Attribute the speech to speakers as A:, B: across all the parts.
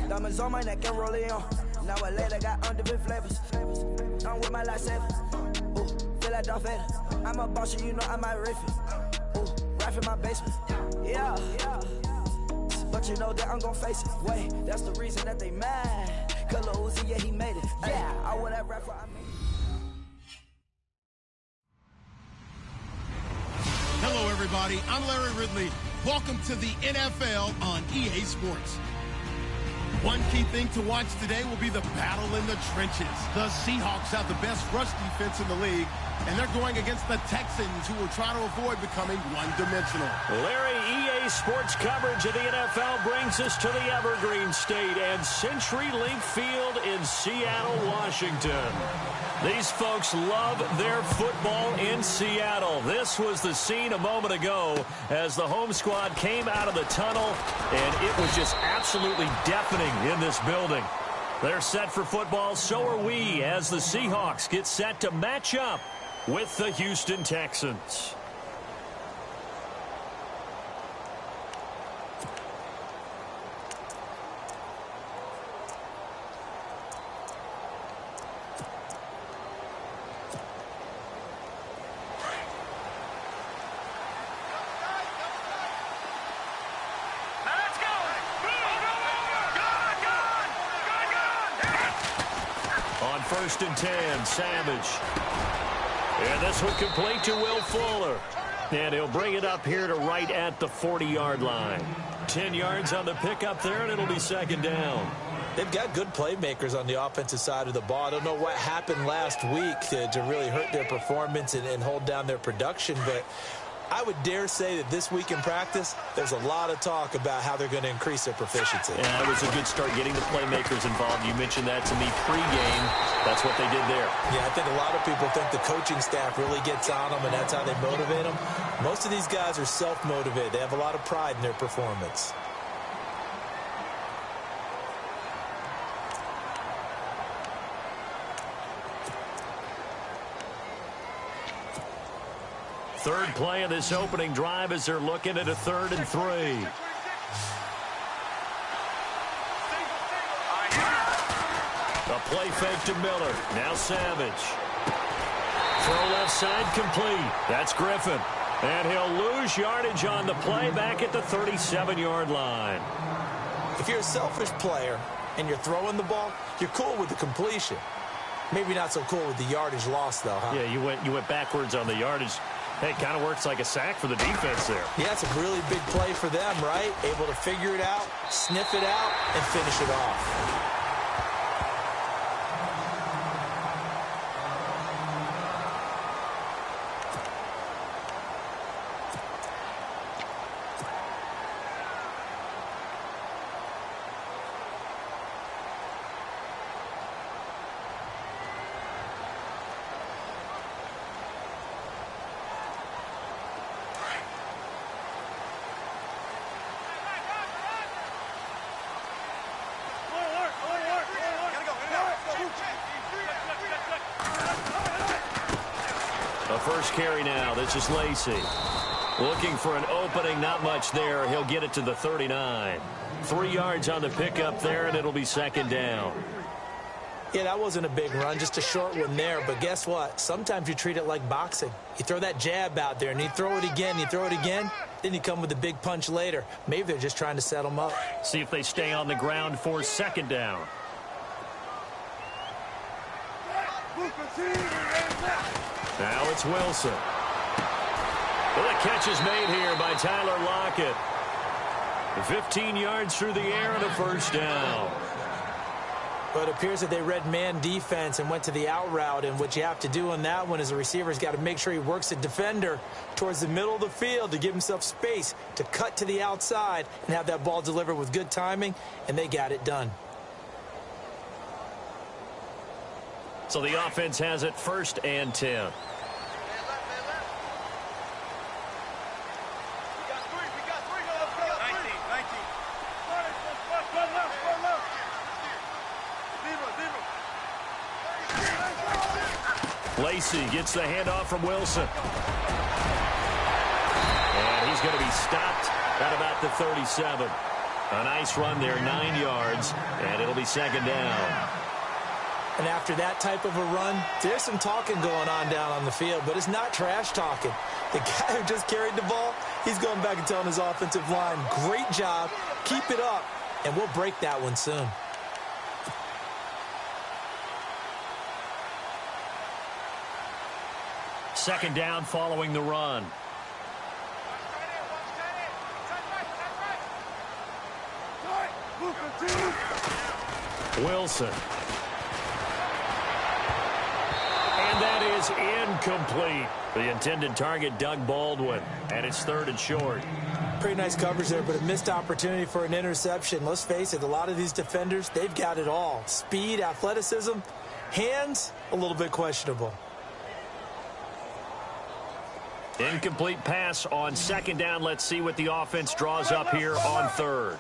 A: Diamonds on my neck and rolling on. Now I later got undefeated flavors. I'm with my lifesaver. Ooh, feel like Darth Vader. I'm a boss, you know I might riff it. Ooh, right in my basement. Yeah. But you know that I'm gon' face it. Wait, that's the reason that they mad. Color Uzi, yeah, he made it. Yeah, I would have rap for I made it.
B: Hello, everybody. I'm Larry Ridley. Welcome to the NFL on EA Sports. One key thing to watch today will be the battle in the trenches. The Seahawks have the best rush defense in the league, and they're going against the Texans, who will try to avoid becoming one-dimensional.
C: Larry, EA Sports coverage of the NFL brings us to the Evergreen State and CenturyLink Field in Seattle, Washington. These folks love their football in Seattle. This was the scene a moment ago as the home squad came out of the tunnel, and it was just absolutely deafening in this building. They're set for football, so are we, as the Seahawks get set to match up with the Houston Texans. On 1st and 10, Savage. And this one complete to Will Fuller. And he'll bring it up here to right at the 40-yard line. 10 yards on the pickup there, and it'll be 2nd down.
D: They've got good playmakers on the offensive side of the ball. I don't know what happened last week to really hurt their performance and hold down their production, but I would dare say that this week in practice, there's a lot of talk about how they're going to increase their proficiency.
C: Yeah, it was a good start getting the playmakers involved. You mentioned that to me pregame. That's what they did there.
D: Yeah, I think a lot of people think the coaching staff really gets on them, and that's how they motivate them. Most of these guys are self-motivated. They have a lot of pride in their performance.
C: Third play of this opening drive as they're looking at a 3rd and 3. A play fake to Miller. Now Savage. Throw left side complete. That's Griffin. And he'll lose yardage on the play back at the 37-yard line.
D: If you're a selfish player and you're throwing the ball, you're cool with the completion. Maybe not so cool with the yardage loss, though, huh?
C: Yeah, you went backwards on the yardage. Hey, it kind of works like a sack for the defense there.
D: Yeah, it's a really big play for them, right? Able to figure it out, sniff it out, and finish it off.
C: First carry now. This is Lacey. Looking for an opening. Not much there. He'll get it to the 39. 3 yards on the pickup there, and it'll be 2nd down.
D: Yeah, that wasn't a big run, just a short one there. But guess what? Sometimes you treat it like boxing. You throw that jab out there, and you throw it again, then you come with a big punch later. Maybe they're just trying to set them up.
C: See if they stay on the ground for 2nd down. Now it's Wilson. Well, the catch is made here by Tyler Lockett. 15 yards through the air and a 1st down.
D: Well, it appears that they read man defense and went to the out route, and what you have to do on that one is the receiver's got to make sure he works the defender towards the middle of the field to give himself space to cut to the outside and have that ball delivered with good timing, and they got it done.
C: So the offense has it 1st and 10. Lacey gets the handoff from Wilson. And he's going to be stopped at about the 37. A nice run there, 9 yards. second down.
D: And after that type of a run, there's some talking going on down on the field, but it's not trash talking. The guy who just carried the ball, he's going back and telling his offensive line, great job, keep it up, and we'll break that one soon.
C: Second down following the run. Wilson. And that is incomplete. The intended target, Doug Baldwin. And it's 3rd and short.
D: Pretty nice coverage there, but a missed opportunity for an interception. Let's face it, a lot of these defenders, they've got it all. Speed, athleticism, hands, a little bit questionable.
C: Incomplete pass on second down. Let's see what the offense draws up here on 3rd.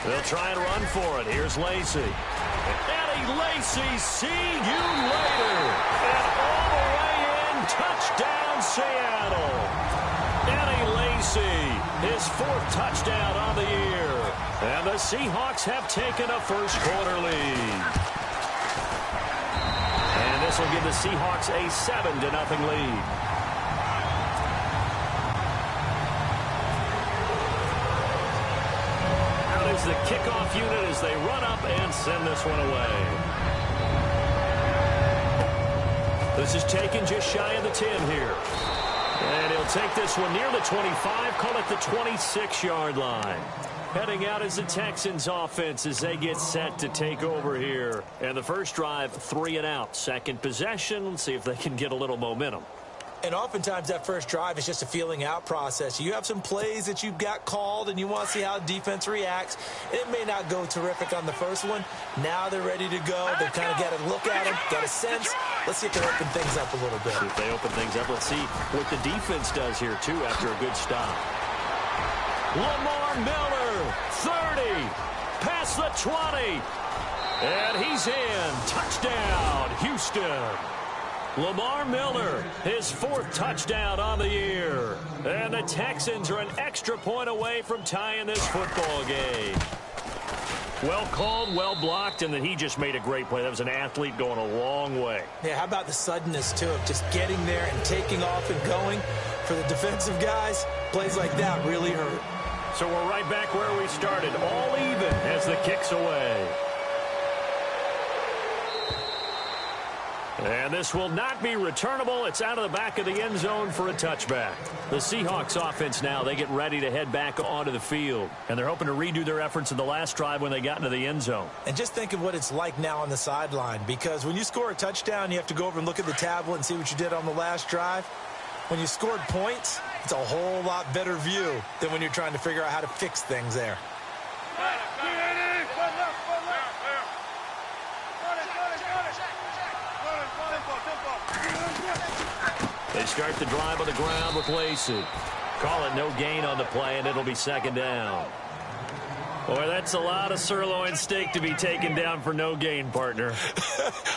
C: They'll try and run for it. Here's Lacy. Eddie Lacy, see you later. And all the way in, touchdown Seattle. Eddie Lacy, his 4th touchdown on the year. And the Seahawks have taken a first-quarter lead. And this will give the Seahawks a 7-0 lead. The kickoff unit as they run up and send this one away. This is taken just shy of the 10 here. And he'll take this one near the 25, call it the 26-yard line. Heading out is the Texans offense as they get set to take over here. And the first drive, 3 and out. Second possession, let's see if they can get a little momentum.
D: And oftentimes that first drive is just a feeling out process. You have some plays that you've got called and you want to see how the defense reacts. It may not go terrific on the first one. Now they're ready to go. They've kind of got to look at them, got a sense. Let's see if they open things up a little bit.
C: See if they open things up. Let's see what the defense does here, too, after a good stop. Lamar Miller, 30, past the 20. And he's in. Touchdown, Houston. Lamar Miller, his 4th touchdown on the year. And the Texans are an extra point away from tying this football game. Well called, well blocked, and then he just made a great play. That was an athlete going a long way.
D: Yeah, how about the suddenness, too, of just getting there and taking off and going? For the defensive guys, plays like that really hurt.
C: So we're right back where we started, all even as the kick's away. And this will not be returnable. It's out of the back of the end zone for a touchback. The Seahawks offense now, they get ready to head back onto the field. And they're hoping to redo their efforts in the last drive when they got into the end zone.
D: And just think of what it's like now on the sideline. Because when you score a touchdown, you have to go over and look at the tablet and see what you did on the last drive. When you scored points, it's a whole lot better view than when you're trying to figure out how to fix things there.
C: They start the drive on the ground with Lacy. Call it no gain on the play, and it'll be second down. Boy, that's a lot of sirloin steak to be taken down for no gain, partner.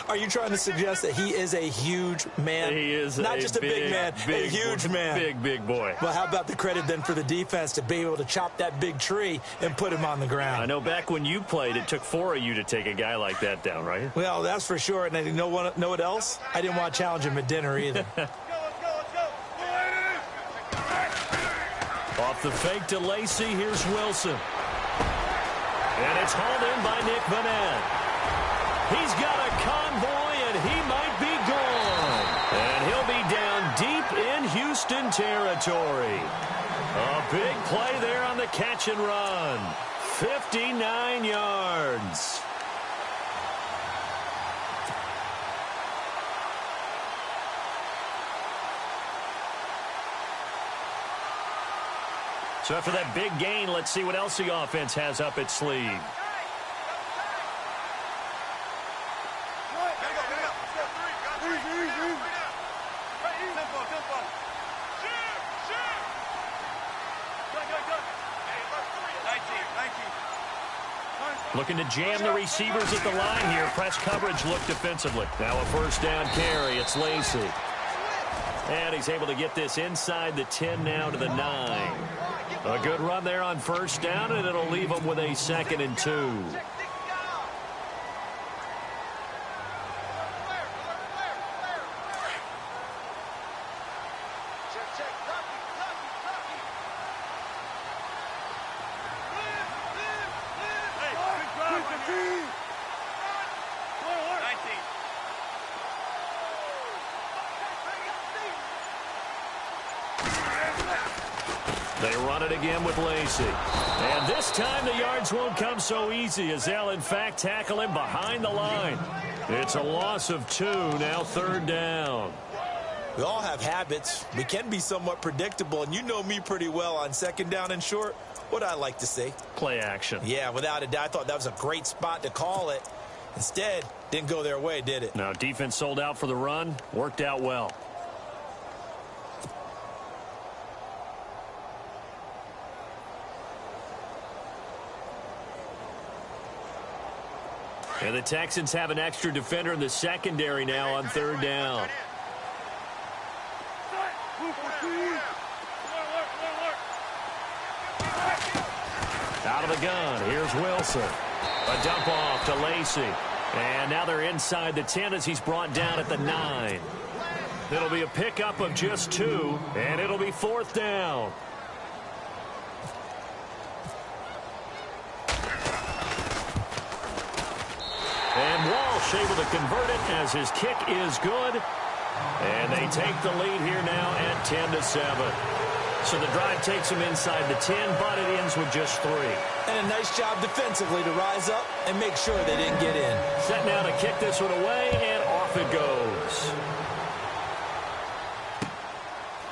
D: Are you trying to suggest that he is a huge man?
C: He is
D: not just a big man, a huge man.
C: Big boy.
D: Well, how about the credit then for the defense to be able to chop that big tree and put him on the ground?
C: I know back when you played, it took 4 of you to take a guy like that down, right?
D: Well, that's for sure. And you know what else? I didn't want to challenge him at dinner either.
C: Off the fake to Lacy, here's Wilson. And it's hauled in by Nick Vanette. He's got a convoy, and he might be gone. And he'll be down deep in Houston territory. A big play there on the catch and run. 59 yards. So after that big gain, let's see what else the offense has up its sleeve. Looking to jam the receivers at the line here. Press coverage look defensively. Now a first down carry. It's Lacy. And he's able to get this inside the 10 now to the 9. A good run there on first down, and it'll leave them with a 2nd and 2. They run it again with Lacey. And this time the yards won't come so easy as they'll, in fact, tackle him behind the line. It's a loss of 2, now 3rd down.
D: We all have habits. We can be somewhat predictable, and you know me pretty well on 2nd down and short. What I like to say?
C: Play action.
D: Yeah, without a doubt. I thought that was a great spot to call it. Instead, didn't go their way, did it?
C: No, defense sold out for the run. Worked out well. And the Texans have an extra defender in the secondary now on 3rd down. Out of the gun, here's Wilson. A dump off to Lacey. And now they're inside the 10 as he's brought down at the 9. It'll be a pickup of just 2, and it'll be 4th down. And Walsh able to convert it as his kick is good. And they take the lead here now at 10-7. So the drive takes them inside the 10, but it ends with just 3.
D: And a nice job defensively to rise up and make sure they didn't get in.
C: Set now to kick this one away, and off it goes.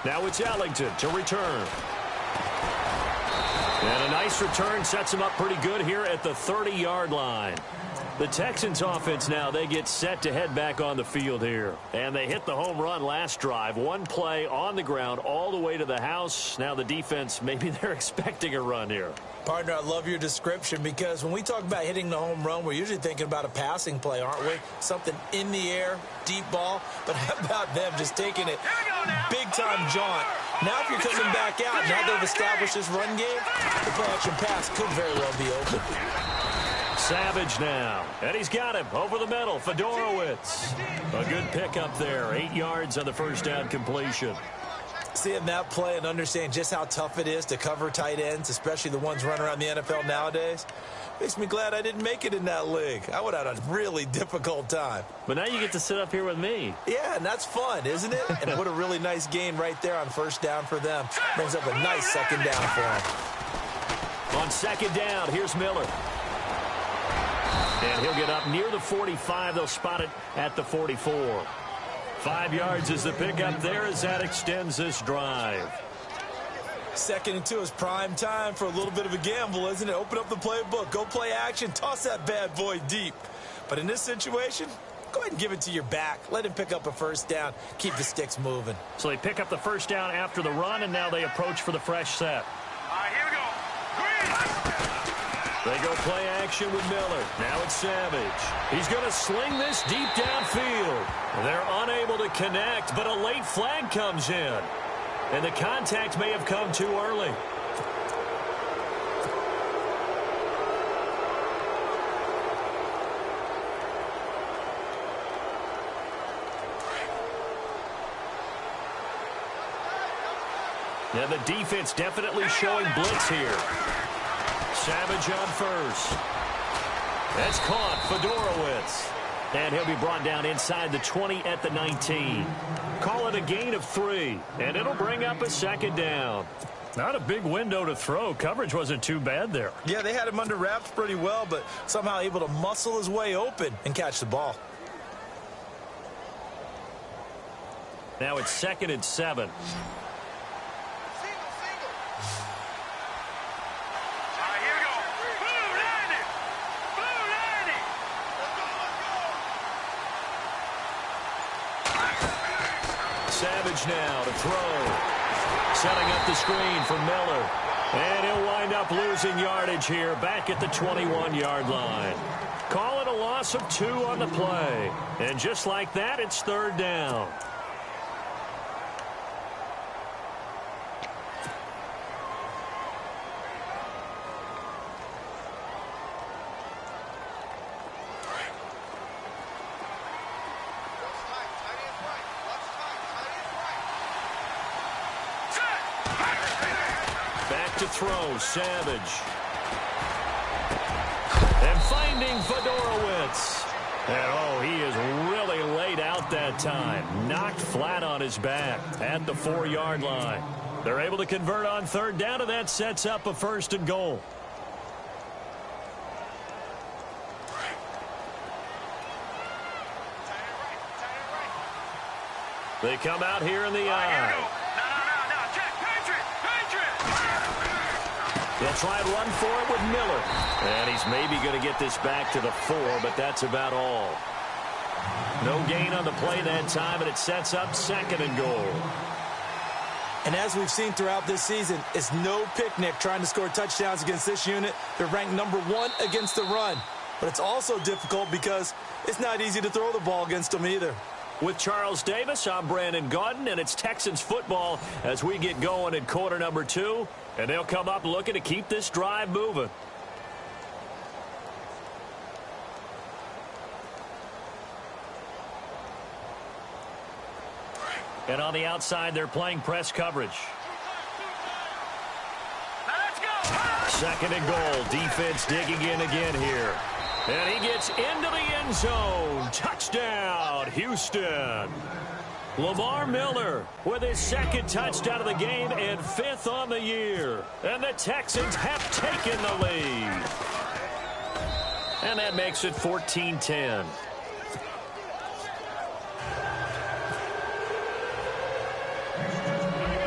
C: Now it's Ellington to return. And a nice return sets him up pretty good here at the 30-yard line. The Texans offense now, they get set to head back on the field here. And they hit the home run last drive. One play on the ground all the way to the house. Now the defense, maybe they're expecting a run here.
D: Partner, I love your description because when we talk about hitting the home run, we're usually thinking about a passing play, aren't we? Something in the air, deep ball. But how about them just taking it big-time jaunt? Now if you're coming back out, now they've established this run game, the play-action pass could very well be open.
C: Savage now, and he's got him over the middle. Fedorowicz, a good pickup there, 8 yards on the first down completion.
D: Seeing that play and understand just how tough it is to cover tight ends, especially the ones running around the NFL nowadays, makes me glad I didn't make it in that league. I would have had a really difficult time.
C: But now you get to sit up here with me.
D: Yeah, and that's fun, isn't it? And what a really nice gain right there on first down for them. Brings up a nice 2nd down for them.
C: On 2nd down, here's Miller. And he'll get up near the 45. They'll spot it at the 44. 5 yards is the pickup there as that extends this drive.
D: 2nd and 2 is prime time for a little bit of a gamble, isn't it? Open up the playbook. Go play action. Toss that bad boy deep. But in this situation, go ahead and give it to your back. Let him pick up a first down. Keep the sticks moving.
C: So they pick up the first down after the run, and now they approach for the fresh set.
E: All right, here we go.
C: They go play action with Miller. Now it's Savage. He's going to sling this deep downfield. They're unable to connect, but a late flag comes in. And the contact may have come too early. Now the defense definitely showing blitz here. Savage on first. That's caught. Fedorowicz. And he'll be brought down inside the 20 at the 19. Call it a gain of 3. And it'll bring up a 2nd down. Not a big window to throw. Coverage wasn't too bad there.
D: Yeah, they had him under wraps pretty well, but somehow able to muscle his way open and catch the ball.
C: Now it's 2nd and 7. Savage now to throw. Setting up the screen for Miller. And he'll wind up losing yardage here back at the 21-yard line. Call it a loss of 2 on the play. And just like that, it's 3rd down. to throw. Savage. And finding Fedorowicz. And, oh, he is really laid out that time. Knocked flat on his back at the 4-yard line. They're able to convert on third down, and that sets up a 1st and goal. They come out here in the eye. They'll try and run for it with Miller. And he's maybe going to get this back to the 4, but that's about all. No gain on the play that time, and it sets up 2nd and goal.
D: And as we've seen throughout this season, it's no picnic trying to score touchdowns against this unit. They're ranked number 1 against the run. But it's also difficult because it's not easy to throw the ball against them either.
C: With Charles Davis, I'm Brandon Gaudin, and it's Texans football as we get going in quarter number 2. And they'll come up looking to keep this drive moving. And on the outside, they're playing press coverage. Let's go. 2nd and goal. Defense digging in again here. And he gets into the end zone. Touchdown, Houston. Lamar Miller with his 2nd touchdown of the game and 5th on the year. And the Texans have taken the lead. And that makes it 14-10.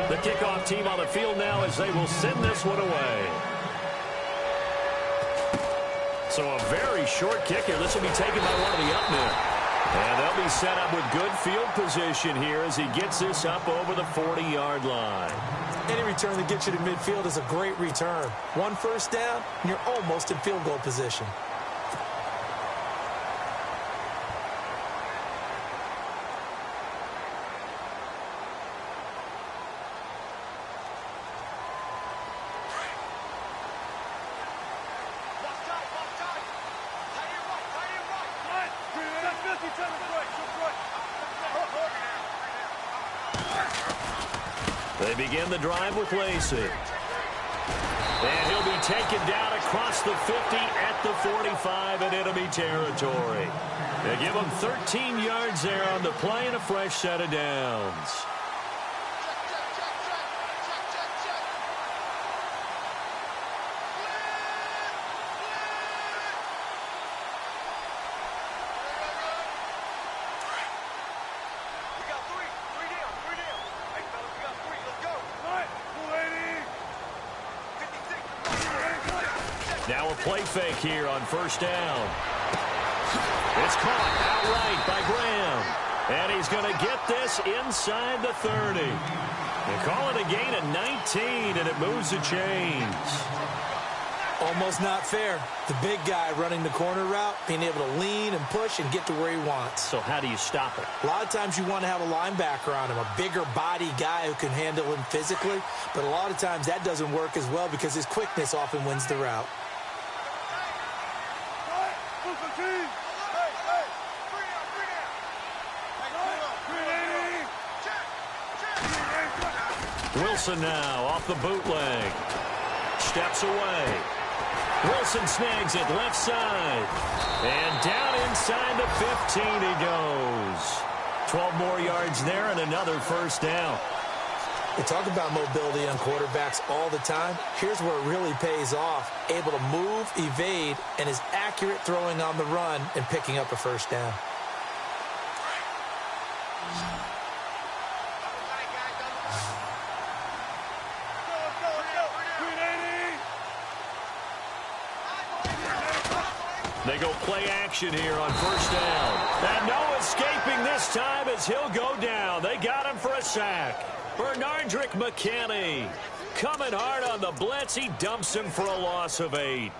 C: The kickoff team on the field now as they will send this one away. So a very short kick here. This will be taken by one of the up men. And they'll be set up with good field position here as he gets this up over the 40-yard line.
D: Any return that gets you to midfield is a great return. 1 first down, and you're almost in field goal position.
C: They begin the drive with Lacey. And he'll be taken down across the 50 at the 45 in enemy territory. They give him 13 yards there on the play and a fresh set of downs. Now a play fake here on first down. It's caught outright by Graham. And he's going to get this inside the 30. They call it a gain of 19, and it moves the chains.
D: Almost not fair. The big guy running the corner route, being able to lean and push and get to where he wants.
C: So how do you stop it?
D: A lot of times you want to have a linebacker on him, a bigger body guy who can handle him physically. But a lot of times that doesn't work as well because his quickness often wins the route.
C: Wilson now off the bootleg. Steps away. Wilson snags it left side. And down inside the 15 he goes. 12 more yards there and another first down.
D: We talk about mobility on quarterbacks all the time. Here's where it really pays off. Able to move, evade, and is accurate throwing on the run and picking up a first down.
C: They go play action here on first down. And no escaping this time as he'll go down. They got him for a sack. Bernardrick McKinney coming hard on the blitz. He dumps him for a loss of 8.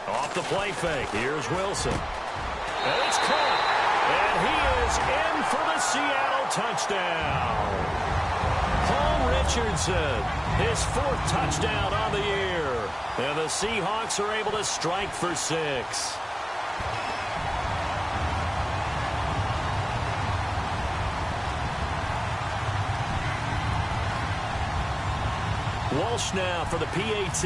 C: Off the play fake. Here's Wilson. And it's caught. And he is in for the Seattle touchdown. Paul Richardson, his 4th touchdown on the year. And the Seahawks are able to strike for 6. Walsh now for the PAT.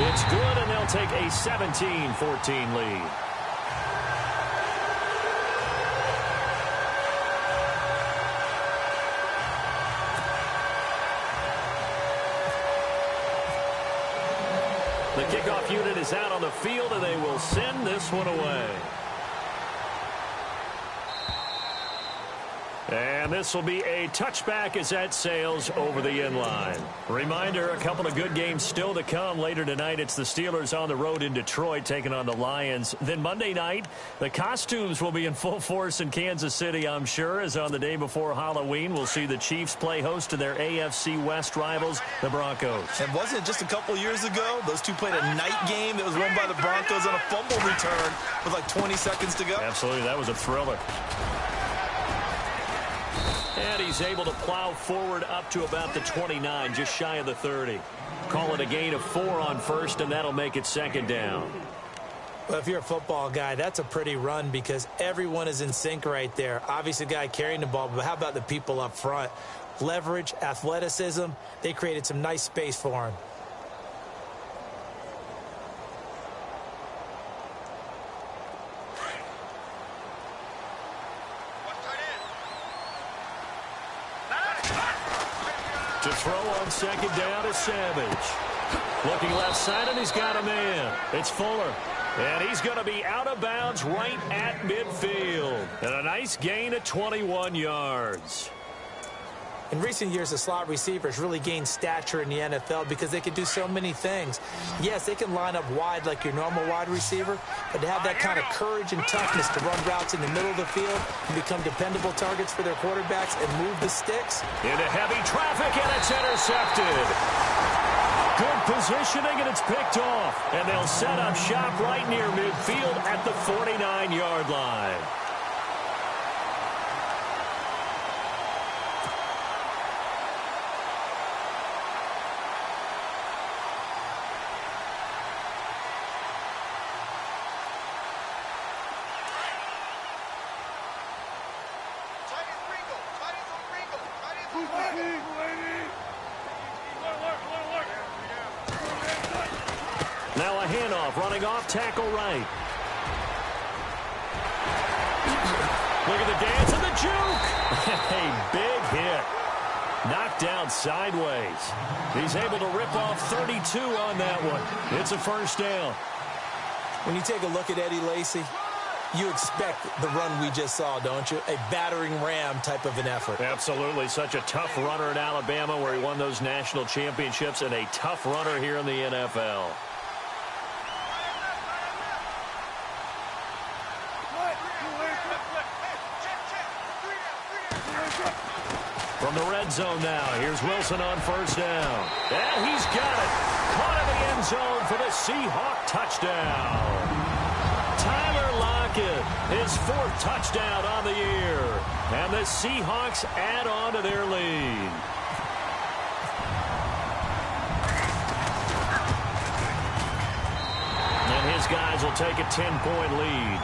C: It's good, and they'll take a 17-14 lead. The kickoff unit is out on the field, and they will send this one away. And this will be a touchback as that sails over the end line. Reminder, a couple of good games still to come. Later tonight, it's the Steelers on the road in Detroit taking on the Lions. Then Monday night, the costumes will be in full force in Kansas City, I'm sure, as on the day before Halloween, we'll see the Chiefs play host to their AFC West rivals, the Broncos.
D: And wasn't it just a couple years ago, those two played a night game that was won by the Broncos on a fumble return with like 20 seconds to go?
C: Absolutely, that was a thriller. And he's able to plow forward up to about the 29, just shy of the 30. Call it a gain of 4 on first, and that'll make it 2nd down.
D: Well, if you're a football guy, that's a pretty run because everyone is in sync right there. Obviously, the guy carrying the ball, but how about the people up front? Leverage, athleticism, they created some nice space for him.
C: To throw on 2nd down is Savage. Looking left side, and he's got a man. It's Fuller. And he's going to be out of bounds right at midfield. And a nice gain of 21 yards.
D: In recent years, the slot receivers really gained stature in the NFL because they can do so many things. Yes, they can line up wide like your normal wide receiver, but to have that kind of courage and toughness to run routes in the middle of the field and become dependable targets for their quarterbacks and move the sticks.
C: Into heavy traffic, and it's intercepted. Good positioning, and it's picked off. And they'll set up shop right near midfield at the 49-yard line. Now a handoff, running off tackle right. Look at the dance and the juke. A big hit. Knocked down sideways. He's able to rip off 32 on that one. It's a 1st down.
D: When you take a look at Eddie Lacy, you expect the run we just saw, don't you? A battering ram type of an effort.
C: Absolutely. Such a tough runner in Alabama where he won those national championships, and a tough runner here in the NFL. From the red zone now, here's Wilson on 1st down. And he's got it. Caught in the end zone for the Seahawk touchdown. Tyler Lockett, his 4th touchdown on the year. And the Seahawks add on to their lead. And his guys will take a 10-point lead.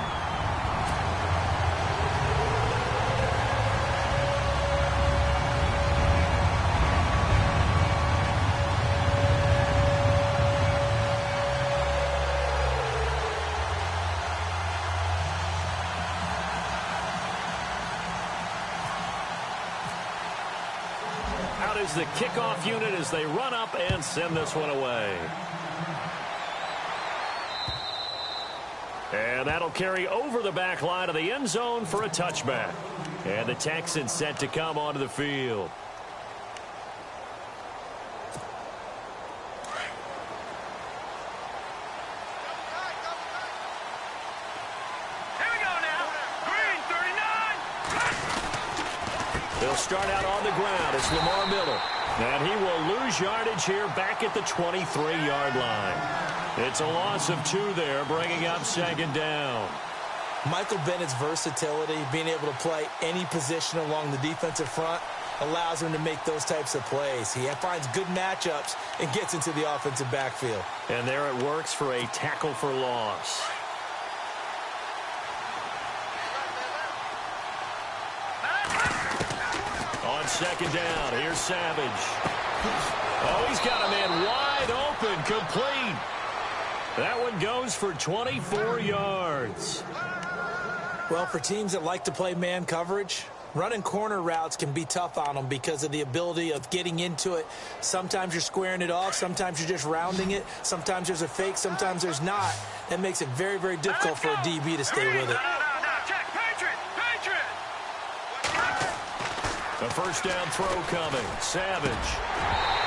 C: Is the kickoff unit as they run up and send this one away. And that'll carry over the back line of the end zone for a touchback. And the Texans set to come onto the field. They'll start out on the ground. It's Lamar Miller. And he will lose yardage here back at the 23-yard line. It's a loss of 2 there, bringing up second down.
D: Michael Bennett's versatility, being able to play any position along the defensive front, allows him to make those types of plays. He finds good matchups and gets into the offensive backfield.
C: And there it works for a tackle for loss. On second down, here's Savage. Oh, he's got a man wide open, complete. That one goes for 24 yards.
D: Well, for teams that like to play man coverage, running corner routes can be tough on them because of the ability of getting into it. Sometimes you're squaring it off. Sometimes you're just rounding it. Sometimes there's a fake. Sometimes there's not. That makes it very, very difficult for a DB to stay with it.
C: The first down throw coming. Savage.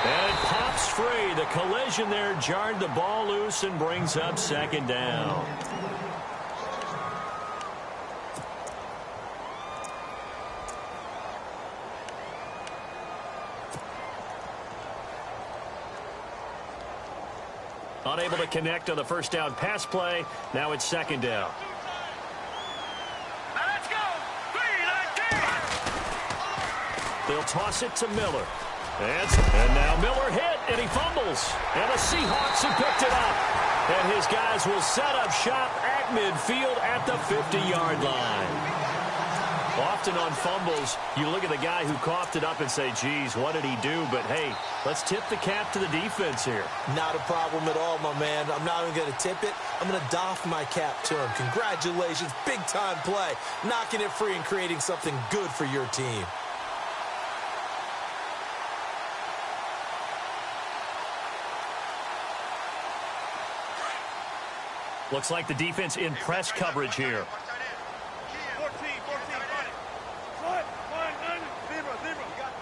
C: And it pops free. The collision there jarred the ball loose and brings up second down. Unable to connect on the first down pass play. Now it's second down.
E: Let's go.
C: They'll toss it to Miller. And now Miller hit, and he fumbles. And the Seahawks have picked it up. And his guys will set up shop at midfield at the 50-yard line. Often on fumbles, you look at the guy who coughed it up and say, geez, what did he do? But, hey, let's tip the cap to the defense here.
D: Not a problem at all, my man. I'm not even going to tip it. I'm going to doff my cap to him. Congratulations. Big-time play. Knocking it free and creating something good for your team.
C: Looks like the defense in press coverage here.
E: 14, run it. One, zero. We got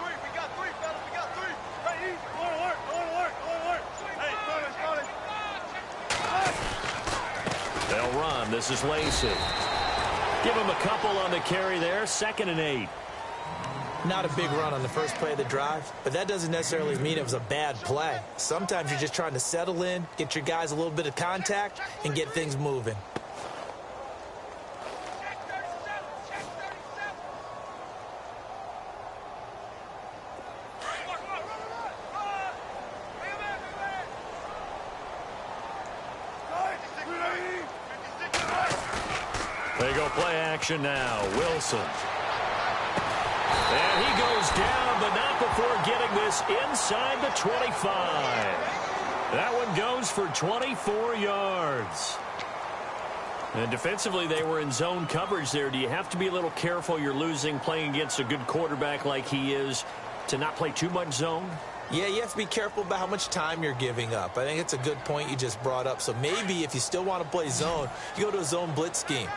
E: three, fellas. We got three. Right here. Go on alert. Hey, start it.
C: They'll run. This is Lacey. Give him a couple on the carry there. 2nd and 8.
D: Not a big run on the first play of the drive, but that doesn't necessarily mean it was a bad play. Sometimes you're just trying to settle in, get your guys a little bit of contact, and get things moving.
C: They go play action now. Wilson. And he goes down, but not before getting this inside the 25. That one goes for 24 yards. And defensively, they were in zone coverage there. Do you have to be a little careful? You're losing playing against a good quarterback like he is to not play too much zone?
D: Yeah, you have to be careful about how much time you're giving up. I think it's a good point you just brought up. So maybe if you still want to play zone, you go to a zone blitz scheme.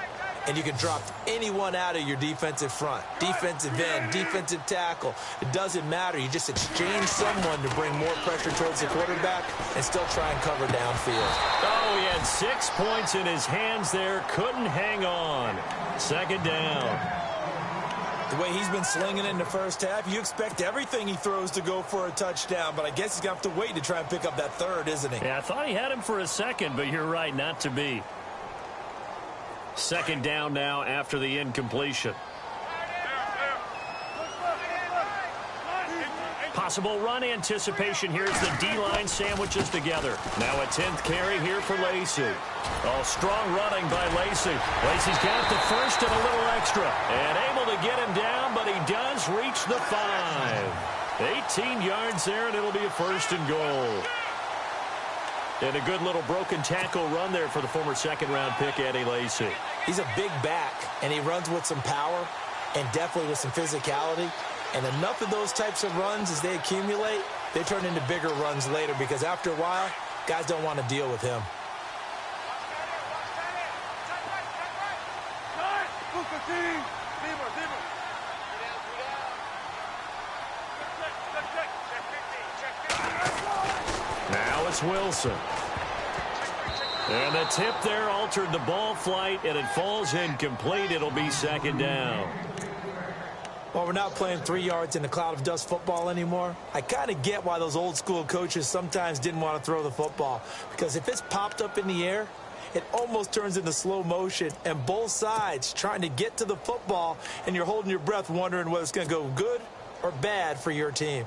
D: And you can drop anyone out of your defensive front, defensive end, defensive tackle. It doesn't matter. You just exchange someone to bring more pressure towards the quarterback and still try and cover downfield.
C: Oh, he had 6 points in his hands there. Couldn't hang on. 2nd down.
D: The way he's been slinging it in the first half, you expect everything he throws to go for a touchdown. But I guess he's going to have to wait to try and pick up that third, isn't he?
C: Yeah, I thought he had him for a second, but you're right, not to be. 2nd down now after the incompletion. Possible run anticipation here as the D-line sandwiches together. Now a 10th carry here for Lacey. Oh, strong running by Lacey. Lacey's got the first and a little extra. And able to get him down, but he does reach the 5. 18 yards there, and it'll be a 1st and goal. And a good little broken tackle run there for the former 2nd-round pick, Eddie Lacey.
D: He's a big back, and he runs with some power and definitely with some physicality. And enough of those types of runs, as they accumulate, they turn into bigger runs later because after a while, guys don't want to deal with him.
C: Now it's Wilson. And the tip there altered the ball flight, and it falls incomplete. It'll be 2nd down.
D: Well, we're not playing 3 yards in a cloud of dust football anymore. I kind of get why those old school coaches sometimes didn't want to throw the football. Because if it's popped up in the air, it almost turns into slow motion. And both sides trying to get to the football, and you're holding your breath wondering whether it's going to go good or bad for your team.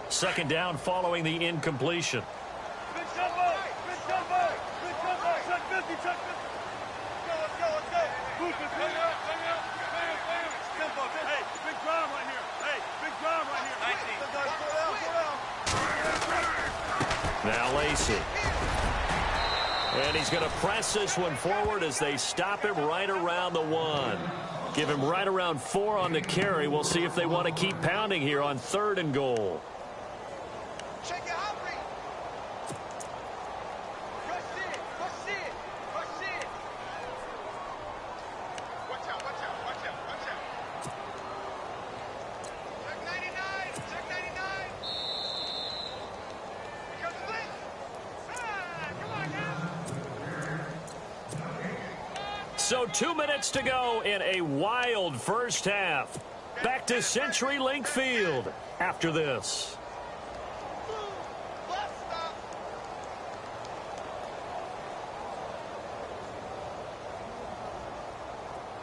C: Second down following the incompletion.
E: Big jumbo! Big jumbo! Big jumbo! Chuck 50, Chuck 50. Let's go, let's go. Move it, bang it up, bang it up. Bang it. Tempo, hey, big drive right here. Hey, big drive right here. 19.
C: Now Lacey. And he's going to press this one forward as they stop him right around the 1. Give him right around 4 on the carry. We'll see if they want to keep pounding here on 3rd and goal.
E: Check it out, Ray. Rush it, rush it, rush it. Watch out, watch out, watch out, watch out. Check 99, check 99. Here comes Blitz. Come on, guys.
C: So 2 minutes to go in a wild first half. Back to CenturyLink Field after this.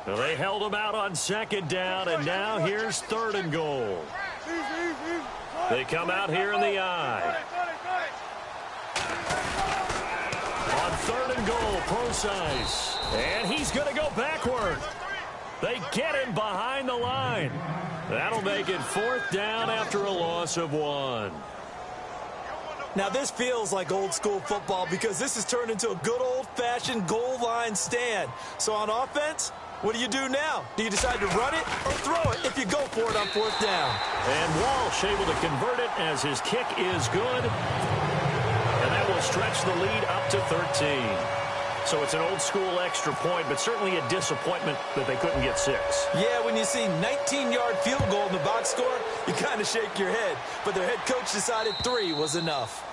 C: Well, they held him out on 2nd down, and now here's 3rd and goal. They come out here in the I. On 3rd and goal, Procise. And he's going to go backward. They get him behind the line. That'll make it 4th down after a loss of 1.
D: Now, this feels like old school football because this has turned into a good old-fashioned goal line stand. So on offense, what do you do now? Do you decide to run it or throw it if you go for it on 4th down?
C: And Walsh able to convert it as his kick is good. And that will stretch the lead up to 13. So it's an old-school extra point, but certainly a disappointment that they couldn't get 6.
D: Yeah, when you see 19-yard field goal in the box score, you kind of shake your head. But their head coach decided 3 was enough.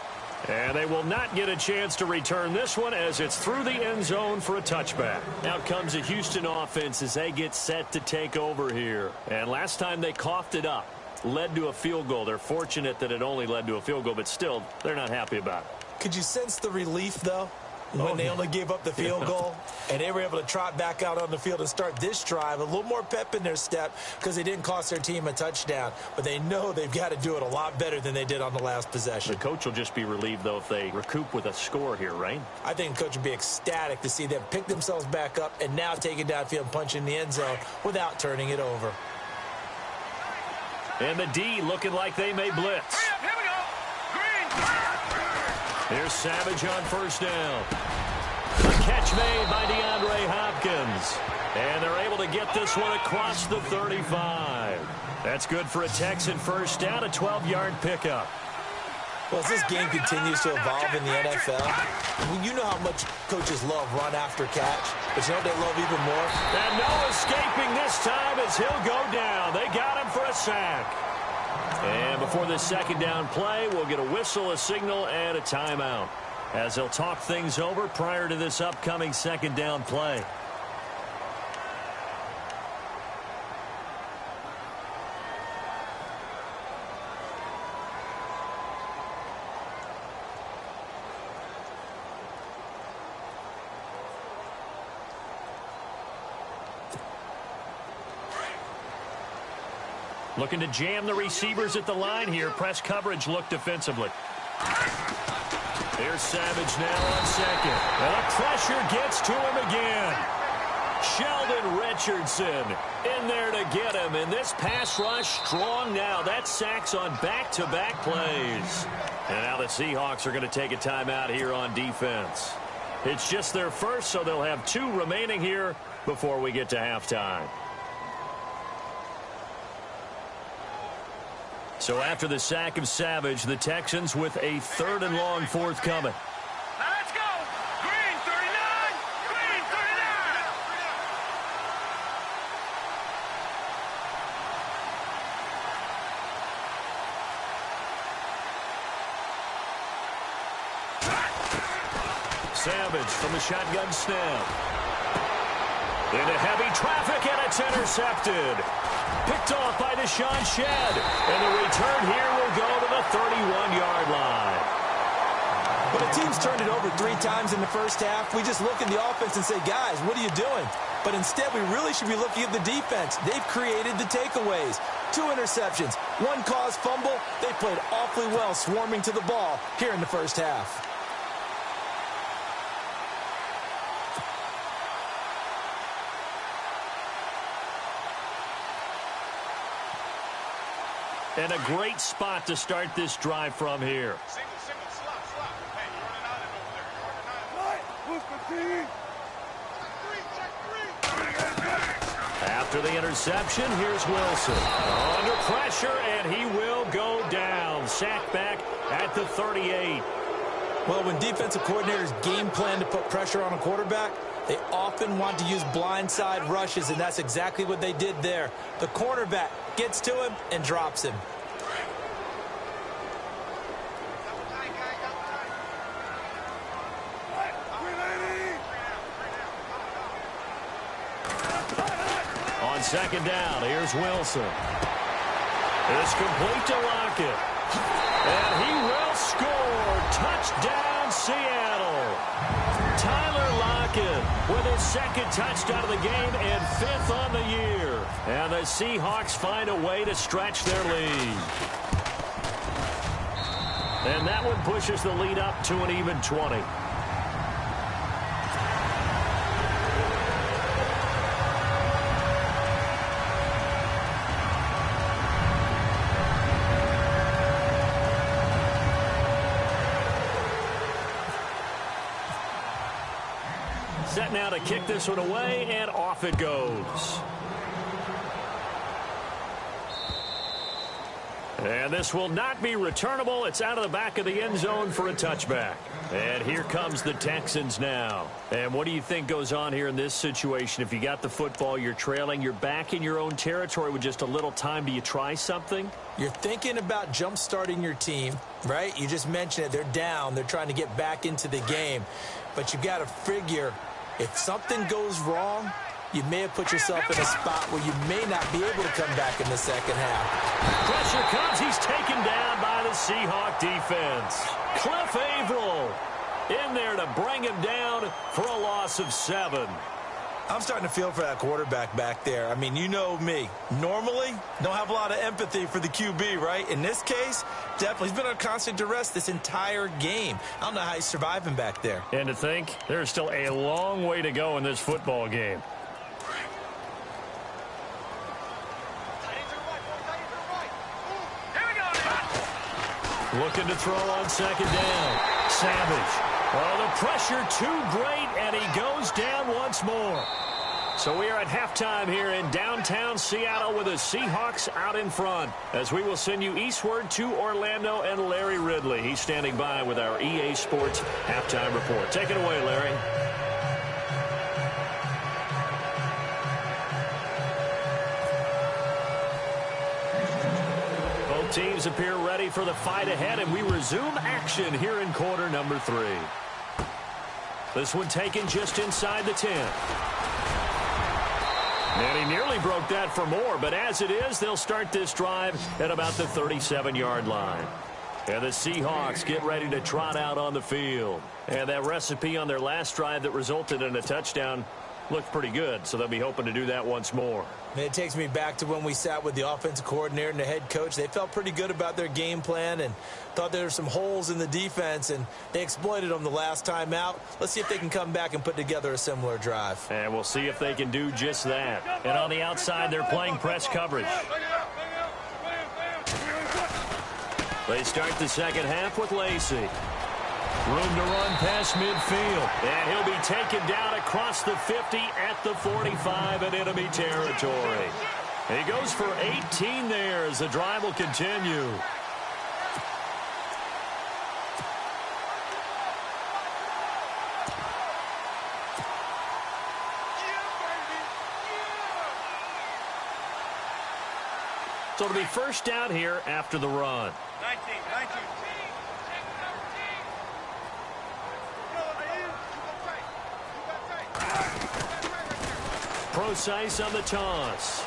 C: And they will not get a chance to return this one as it's through the end zone for a touchback. Out comes the Houston offense as they get set to take over here. And last time they coughed it up, led to a field goal. They're fortunate that it only led to a field goal, but still, they're not happy about it.
D: Could you sense the relief, though? When they only gave up the field goal, and they were able to trot back out on the field and start this drive. A little more pep in their step because they didn't cost their team a touchdown. But they know they've got to do it a lot better than they did on the last possession.
C: The coach will just be relieved, though, if they recoup with a score here, right?
D: I think the coach would be ecstatic to see them pick themselves back up and now take it downfield and punch in the end zone without turning it over.
C: And the D looking like they may blitz.
E: Here we go. Green.
C: Here's Savage on 1st down. A catch made by DeAndre Hopkins. And they're able to get this one across the 35. That's good for a Texan 1st down, a 12-yard pickup.
D: Well, as this game continues to evolve in the NFL, you know how much coaches love run after catch, but you know what they love even more?
C: And no escaping this time as he'll go down. They got him for a sack. And before this 2nd down play, we'll get a whistle, a signal, and a timeout as they'll talk things over prior to this upcoming 2nd down play. Looking to jam the receivers at the line here. Press coverage look defensively. Here's Savage now on 2nd. And the pressure gets to him again. Sheldon Richardson in there to get him. And this pass rush strong now. That's sacks on back-to-back plays. And now the Seahawks are going to take a timeout here on defense. It's just their first, so they'll have 2 remaining here before we get to halftime. So after the sack of Savage, the Texans with a 3rd and long forthcoming.
E: Now let's go. Green 39. Green 39.
C: Savage from the shotgun snap. Into heavy traffic, and it's intercepted. Picked off by Deshaun Shedd. And the return here will go to the 31-yard line.
D: When a team's turned it over 3 times in the first half, we just look at the offense and say, guys, what are you doing? But instead, we really should be looking at the defense. They've created the takeaways. 2 interceptions, 1 caused fumble. They played awfully well swarming to the ball here in the first half.
C: And a great spot to start this drive from here. After the interception, here's Wilson. Under pressure, and he will go down. Sacked back at the 38.
D: Well, when defensive coordinators game plan to put pressure on a quarterback, they often want to use blindside rushes, and that's exactly what they did there. The cornerback gets to him and drops him.
C: On second down, here's Wilson. It's complete to Lockett. And he will score. Touchdown, Seattle. Tyler Lockett with his 2nd touchdown of the game and 5th on the year. And the Seahawks find a way to stretch their lead. And that one pushes the lead up to an even 20. Set now to kick this one away, and off it goes. And this will not be returnable. It's out of the back of the end zone for a touchback. And here comes the Texans now. And what do you think goes on here in this situation? If you got the football, you're trailing, you're back in your own territory with just a little time. Do you try something?
D: You're thinking about jump-starting your team, right? You just mentioned it. They're down. They're trying to get back into the game. But you got to figure, if something goes wrong, you may have put yourself in a spot where you may not be able to come back in the second half.
C: Pressure comes. He's taken down by the Seahawk defense. Cliff Averill in there to bring him down for a loss of 7.
D: I'm starting to feel for that quarterback back there. I mean, you know me. Normally, don't have a lot of empathy for the QB, right? In this case, definitely. He's been under constant duress this entire game. I don't know how he's surviving back there.
C: And to think, there's still a long way to go in this football game. Looking to throw on second down. Savage. Oh, the pressure too great, and he goes down once more. So we are at halftime here in downtown Seattle with the Seahawks out in front, as we will send you eastward to Orlando and Larry Ridley. He's standing by with our EA Sports halftime report. Take it away, Larry. Both teams appear ready for the fight ahead, and we resume action here in quarter number 3. This one taken just inside the 10. And he nearly broke that for more, but as it is, they'll start this drive at about the 37-yard line. And the Seahawks get ready to trot out on the field. And that recipe on their last drive that resulted in a touchdown looked pretty good, so they'll be hoping to do that once more.
D: And it takes me back to when we sat with the offensive coordinator and the head coach. They felt pretty good about their game plan and thought there were some holes in the defense, and they exploited them the last time out. Let's see if they can come back and put together a similar drive.
C: And we'll see if they can do just that. And on the outside, they're playing press coverage. They start the second half with Lacey. Room to run past midfield. And he'll be taken down across the 50 at the 45 in enemy territory. He goes for 18 there as the drive will continue. So it'll be first down here after the run.
E: 19.
C: Procise on the toss.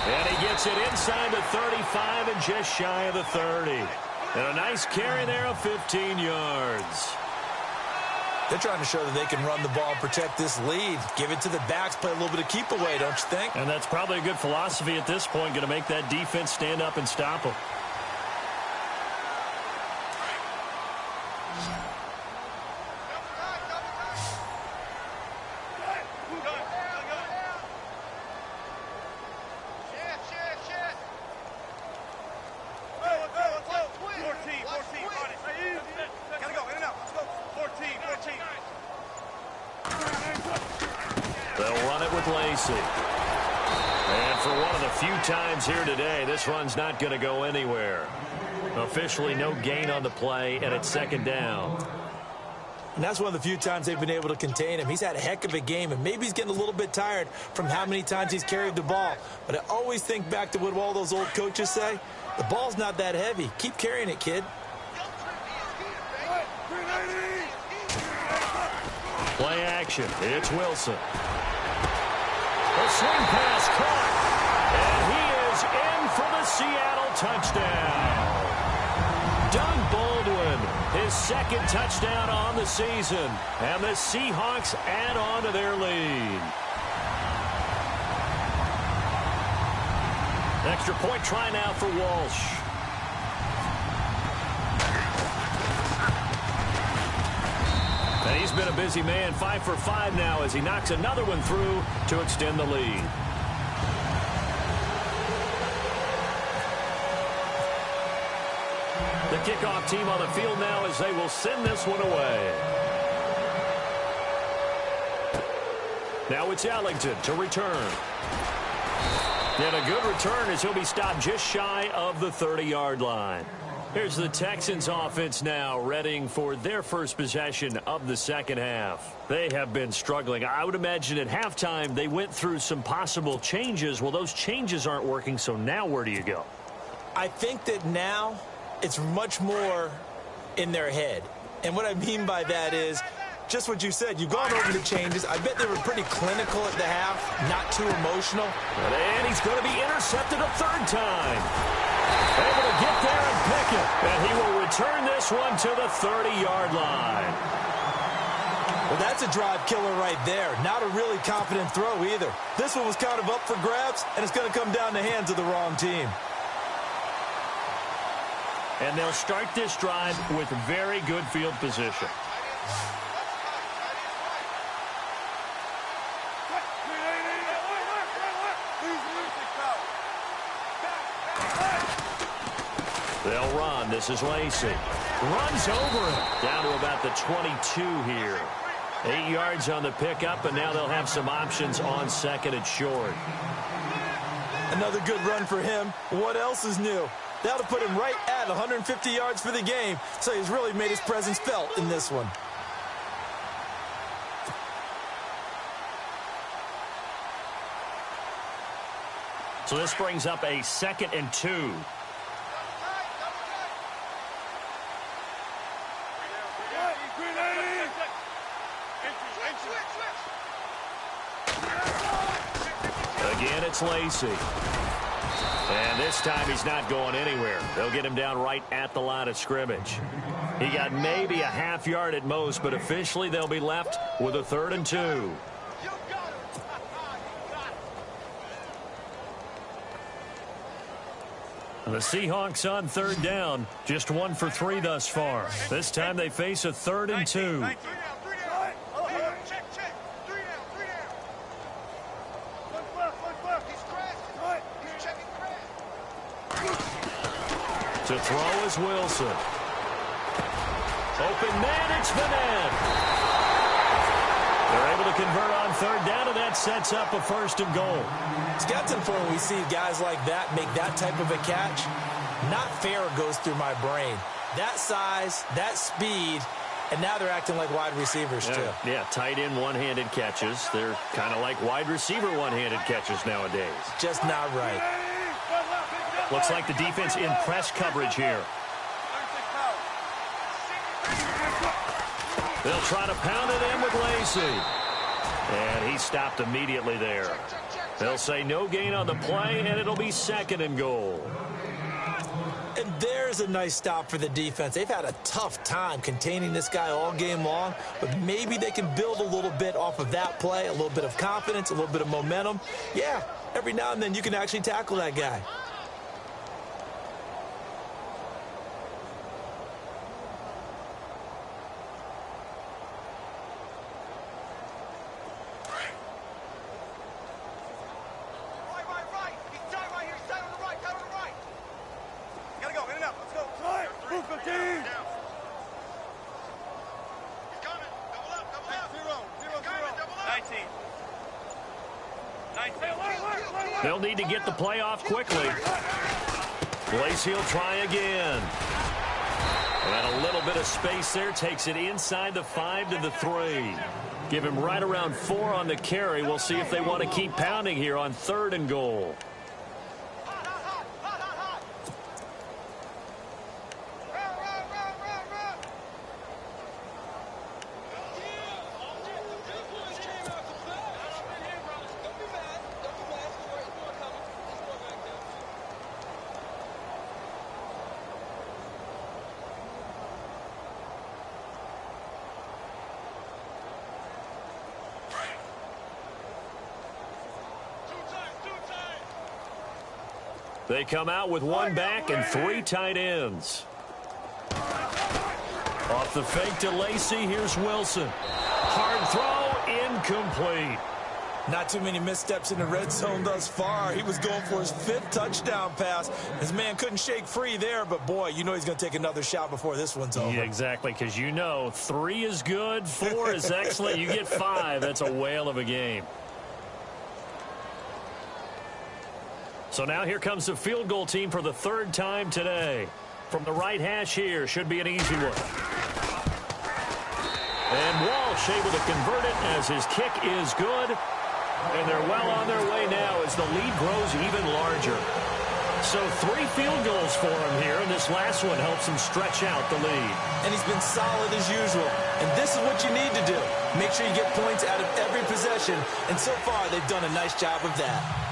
C: And he gets it inside the 35 and just shy of the 30. And a nice carry there of 15 yards.
D: They're trying to show that they can run the ball, protect this lead. Give it to the backs, play a little bit of keep away, don't you think?
C: And that's probably a good philosophy at this point, going to make that defense stand up and stop them. They'll run it with Lacey. And for one of the few times here today, this run's not going to go anywhere. Officially no gain on the play, and it's second down.
D: And that's one of the few times they've been able to contain him. He's had a heck of a game, and maybe he's getting a little bit tired from how many times he's carried the ball. But I always think back to what all those old coaches say. The ball's not that heavy. Keep carrying it, kid.
C: Play action. It's Wilson. The swing pass caught. And he is in for the Seattle touchdown. Doug Baldwin, his second touchdown on the season. And the Seahawks add on to their lead. Extra point try now for Walsh. And he's been a busy man, 5 for 5 now as he knocks another one through to extend the lead. The kickoff team on the field now as they will send this one away. Now it's Ellington to return. And a good return as he'll be stopped just shy of the 30-yard line. Here's the Texans offense now, readying for their first possession of the second half. They have been struggling. I would imagine at halftime they went through some possible changes. Well, those changes aren't working, so now where do you go?
D: I think that now it's much more in their head. And what I mean by that is just what you said. You've gone over the changes. I bet they were pretty clinical at the half, not too emotional.
C: And he's going to be intercepted a third time. Able to get there and pick it. And he will return this one to the 30-yard line.
D: Well, that's a drive killer right there. Not a really confident throw either. This one was kind of up for grabs, and it's going to come down the hands of the wrong team.
C: And they'll start this drive with very good field position. They'll run. This is Lacey. Runs over him. Down to about the 22 here. 8 yards on the pickup, and now they'll have some options on second and short.
D: Another good run for him. What else is new? That'll put him right at 150 yards for the game, so he's really made his presence felt in this one.
C: So this brings up a 2nd and 2. Again, it's Lacey. And this time he's not going anywhere. They'll get him down right at the line of scrimmage. He got maybe a half yard at most, but officially they'll be left with a 3rd and 2. The Seahawks on 3rd down, just 1 for 3 thus far. This time they face a 3rd and 2. To throw is Wilson. Open man, it's Vanette. They're able to convert on 3rd down, and that sets up a 1st and goal.
D: It's got to the point when we see guys like that make that type of a catch. Not fair goes through my brain. That size, that speed, and now they're acting like wide receivers too.
C: Yeah, tight end one-handed catches. They're kind of like wide receiver one-handed catches nowadays.
D: Just not right.
C: Looks like the defense in press coverage here. They'll try to pound it in with Lacey. And he stopped immediately there. They'll say no gain on the play, and it'll be second and goal.
D: And there's a nice stop for the defense. They've had a tough time containing this guy all game long, but maybe they can build a little bit off of that play, a little bit of confidence, a little bit of momentum. Yeah, every now and then you can actually tackle that guy.
C: They'll need to get the play off quickly. Lacey will try again. And a little bit of space there takes it inside the 5 to the 3. Give him right around 4 on the carry. We'll see if they want to keep pounding here on 3rd and goal. They come out with 1 back and 3 tight ends. Off the fake to Lacey, here's Wilson. Hard throw, incomplete.
D: Not too many missteps in the red zone thus far. He was going for his 5th touchdown pass. His man couldn't shake free there, but boy, you know he's going to take another shot before this one's over.
C: Yeah, exactly, because you know 3 is good, 4 is excellent. You get 5, that's a whale of a game. So now here comes the field goal team for the 3rd time today. From the right hash here, should be an easy one. And Walsh able to convert it as his kick is good. And they're well on their way now as the lead grows even larger. So 3 field goals for him here, and this last one helps him stretch out the lead.
D: And he's been solid as usual. And this is what you need to do. Make sure you get points out of every possession. And so far, they've done a nice job of that.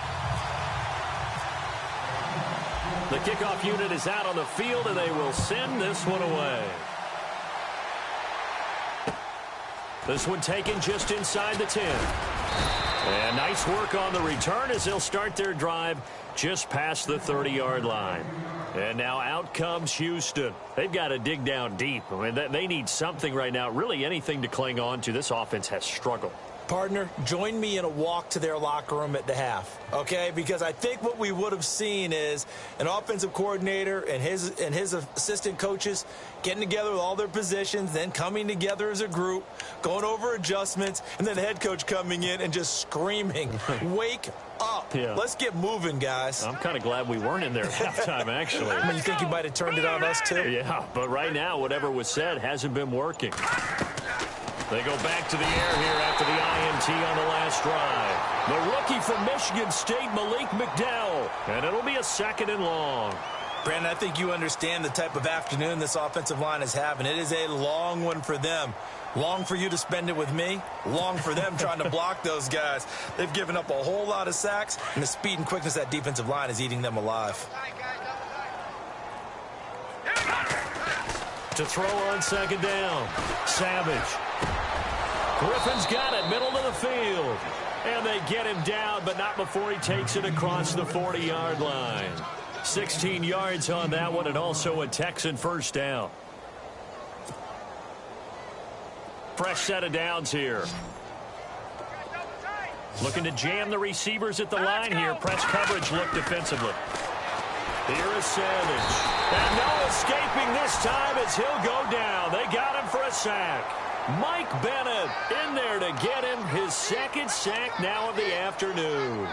C: The kickoff unit is out on the field, and they will send this one away. This one taken just inside the 10. And nice work on the return as they'll start their drive just past the 30-yard line. And now out comes Houston. They've got to dig down deep. I mean, they need something right now, really anything to cling on to. This offense has struggled.
D: Partner, join me in a walk to their locker room at the half, okay? Because I think what we would have seen is an offensive coordinator and his assistant coaches getting together with all their positions, then coming together as a group, going over adjustments, and then the head coach coming in and just screaming, wake up. Yeah. Let's get moving, guys.
C: I'm kind of glad we weren't in there at halftime, actually.
D: I mean, you think you might have turned it on us, too?
C: Yeah, but right now, whatever was said hasn't been working. They go back to the air here after the INT on the last drive. The rookie from Michigan State, Malik McDowell. And it'll be a 2nd and long.
D: Brandon, I think you understand the type of afternoon this offensive line is having. It is a long one for them. Long for you to spend it with me. Long for them trying to block those guys. They've given up a whole lot of sacks, and the speed and quickness of that defensive line is eating them alive.
C: To throw on 2nd down. Savage. Griffin's got it, middle of the field. And they get him down, but not before he takes it across the 40-yard line. 16 yards on that one, and also a Texan 1st down. Fresh set of downs here. Looking to jam the receivers at the line here. Press coverage look defensively. Here is Savage. And no escaping this time as he'll go down. They got him for a sack. Mike Bennett in there to get him his 2nd sack now of the afternoon.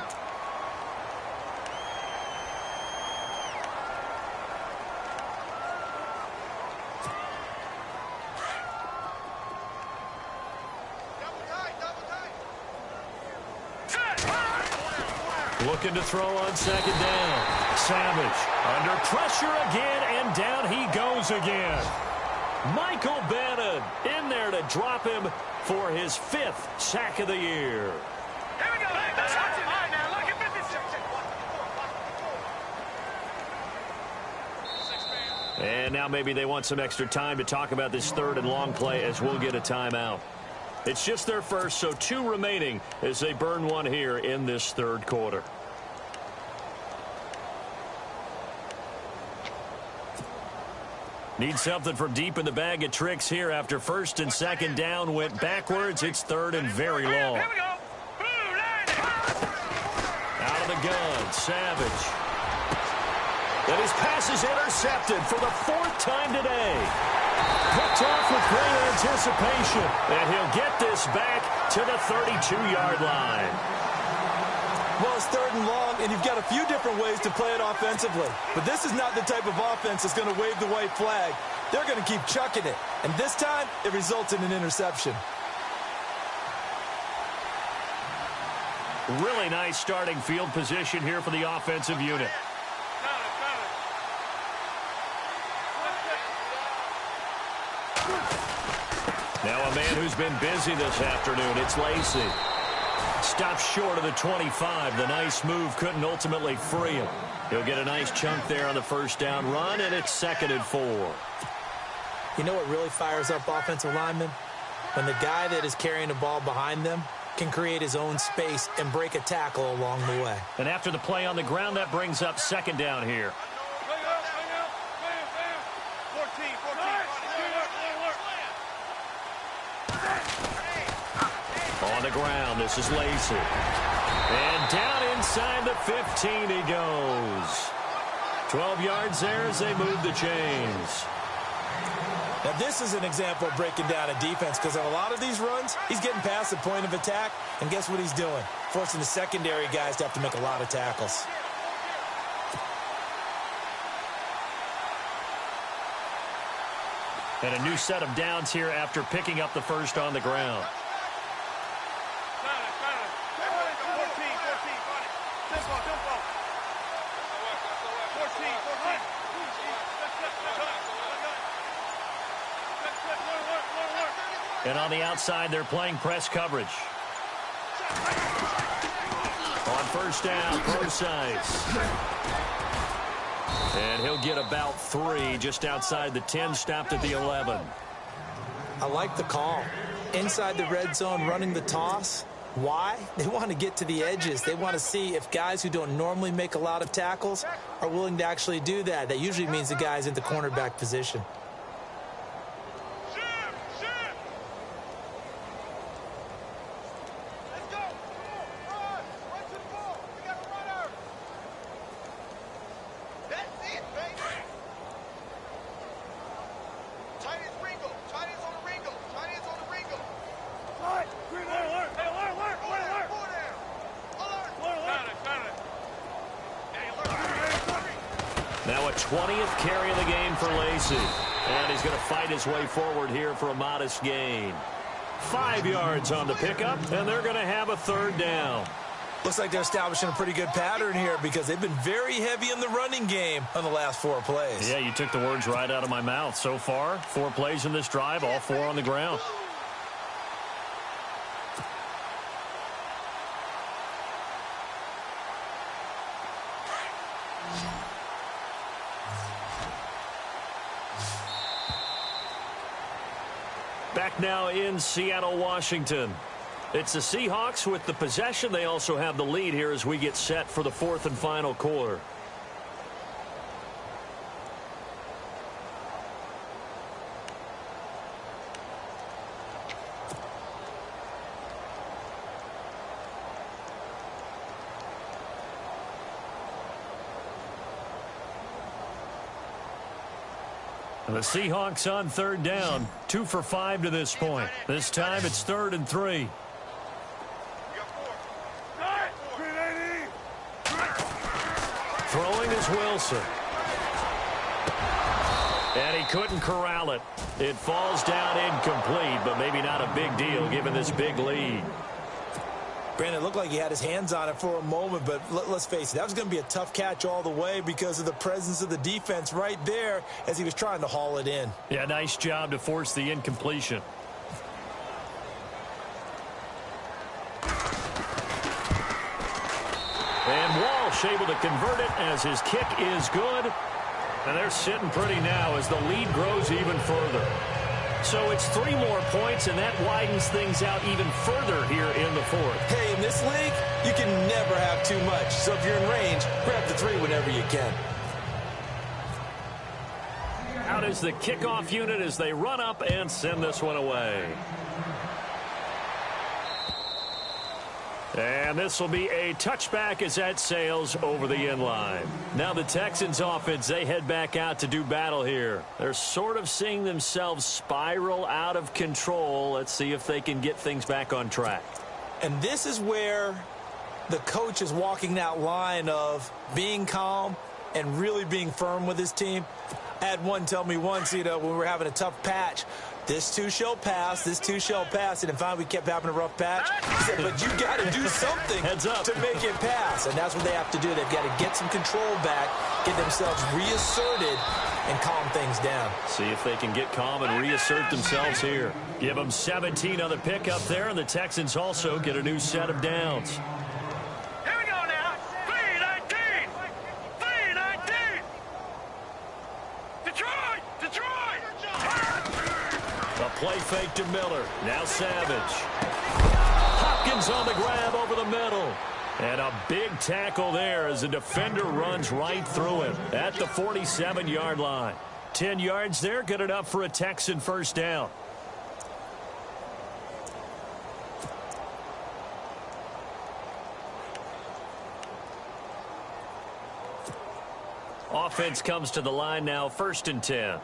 C: Looking to throw on 2nd down. Savage under pressure again, and down he goes again. Michael Bannon in there to drop him for his 5th sack of the year.
E: Here we go. All right, now look at
C: And now maybe they want some extra time to talk about this third and long play as we'll get a timeout. It's just their first, so 2 remaining as they burn one here in this third quarter. Need something from deep in the bag of tricks here after first and second down went backwards. It's third and very long.
E: Here we go.
C: Out of the gun, Savage. And his pass is intercepted for the 4th time today. Picked off with great anticipation. And he'll get this back to the 32-yard line.
D: Well, it's third and long, and you've got a few different ways to play it offensively. But this is not the type of offense that's going to wave the white flag. They're going to keep chucking it. And this time, it results in an interception.
C: Really nice starting field position here for the offensive unit. Now a man who's been busy this afternoon, it's Lacy. Stops short of the 25. The nice move couldn't ultimately free him. He'll get a nice chunk there on the first down run, and it's 2nd and 4.
D: You know what really fires up offensive linemen? When the guy that is carrying the ball behind them can create his own space and break a tackle along the way.
C: And after the play on the ground, that brings up 2nd down here.
E: 14.
C: On the ground, this is Lacy. And down inside the 15 he goes. 12 yards there as they move the chains.
D: Now, this is an example of breaking down a defense because on a lot of these runs, he's getting past the point of attack, and guess what he's doing? Forcing the secondary guys to have to make a lot of tackles.
C: And a new set of downs here after picking up the first on the ground.
E: 14.
C: And on the outside, they're playing press coverage. On first down, Procise. And he'll get about 3 just outside the 10, stopped at the 11.
D: I like the call. Inside the red zone, running the toss. Why? They want to get to the edges. They want to see if guys who don't normally make a lot of tackles are willing to actually do that. That usually means the guy's in the cornerback position.
C: Now a 20th carry of the game for Lacy. And he's going to fight his way forward here for a modest gain. 5 yards on the pickup, and they're going to have a 3rd down.
D: Looks like they're establishing a pretty good pattern here because they've been very heavy in the running game on the last 4 plays.
C: Yeah, you took the words right out of my mouth. So far, 4 plays in this drive, all 4 on the ground. Back now in Seattle, Washington. It's the Seahawks with the possession. They also have the lead here as we get set for the 4th and final quarter. The Seahawks on 3rd down, 2 for 5 to this point. This time it's 3rd and 3. Throwing is Wilson. And he couldn't corral it. It falls down incomplete, but maybe not a big deal given this big lead.
D: Brandon, it looked like he had his hands on it for a moment, but let's face it, that was going to be a tough catch all the way because of the presence of the defense right there as he was trying to haul it in.
C: Yeah, nice job to force the incompletion. And Walsh able to convert it as his kick is good. And they're sitting pretty now as the lead grows even further. So it's 3 more points, and that widens things out even further here in the fourth.
D: Hey, in this league, you can never have too much. So if you're in range, grab the 3 whenever you can.
C: Out is the kickoff unit as they run up and send this one away. And this will be a touchback as that sails over the end line. Now the Texans offense, they head back out to do battle here. They're sort of seeing themselves spiral out of control. Let's see if they can get things back on track.
D: And this is where the coach is walking that line of being calm and really being firm with his team. I had one tell me once, when we were having a tough patch, this too shall pass, this too shall pass. And then finally we kept having a rough patch. He said, but you got to do something to make it pass. And that's what they have to do. They've got to get some control back, get themselves reasserted, and calm things down.
C: See if they can get calm and reassert themselves here. Give them 17 on the pickup there, and the Texans also get a new set of downs.
E: Here we go now. 3-19. 3-19. Detroit! Detroit!
C: A play fake to Miller. Now Savage. Hopkins on the grab over the middle. And a big tackle there as the defender runs right through him at the 47-yard line. 10 yards there, good enough for a Texan first down. Offense comes to the line now, 1st and 10.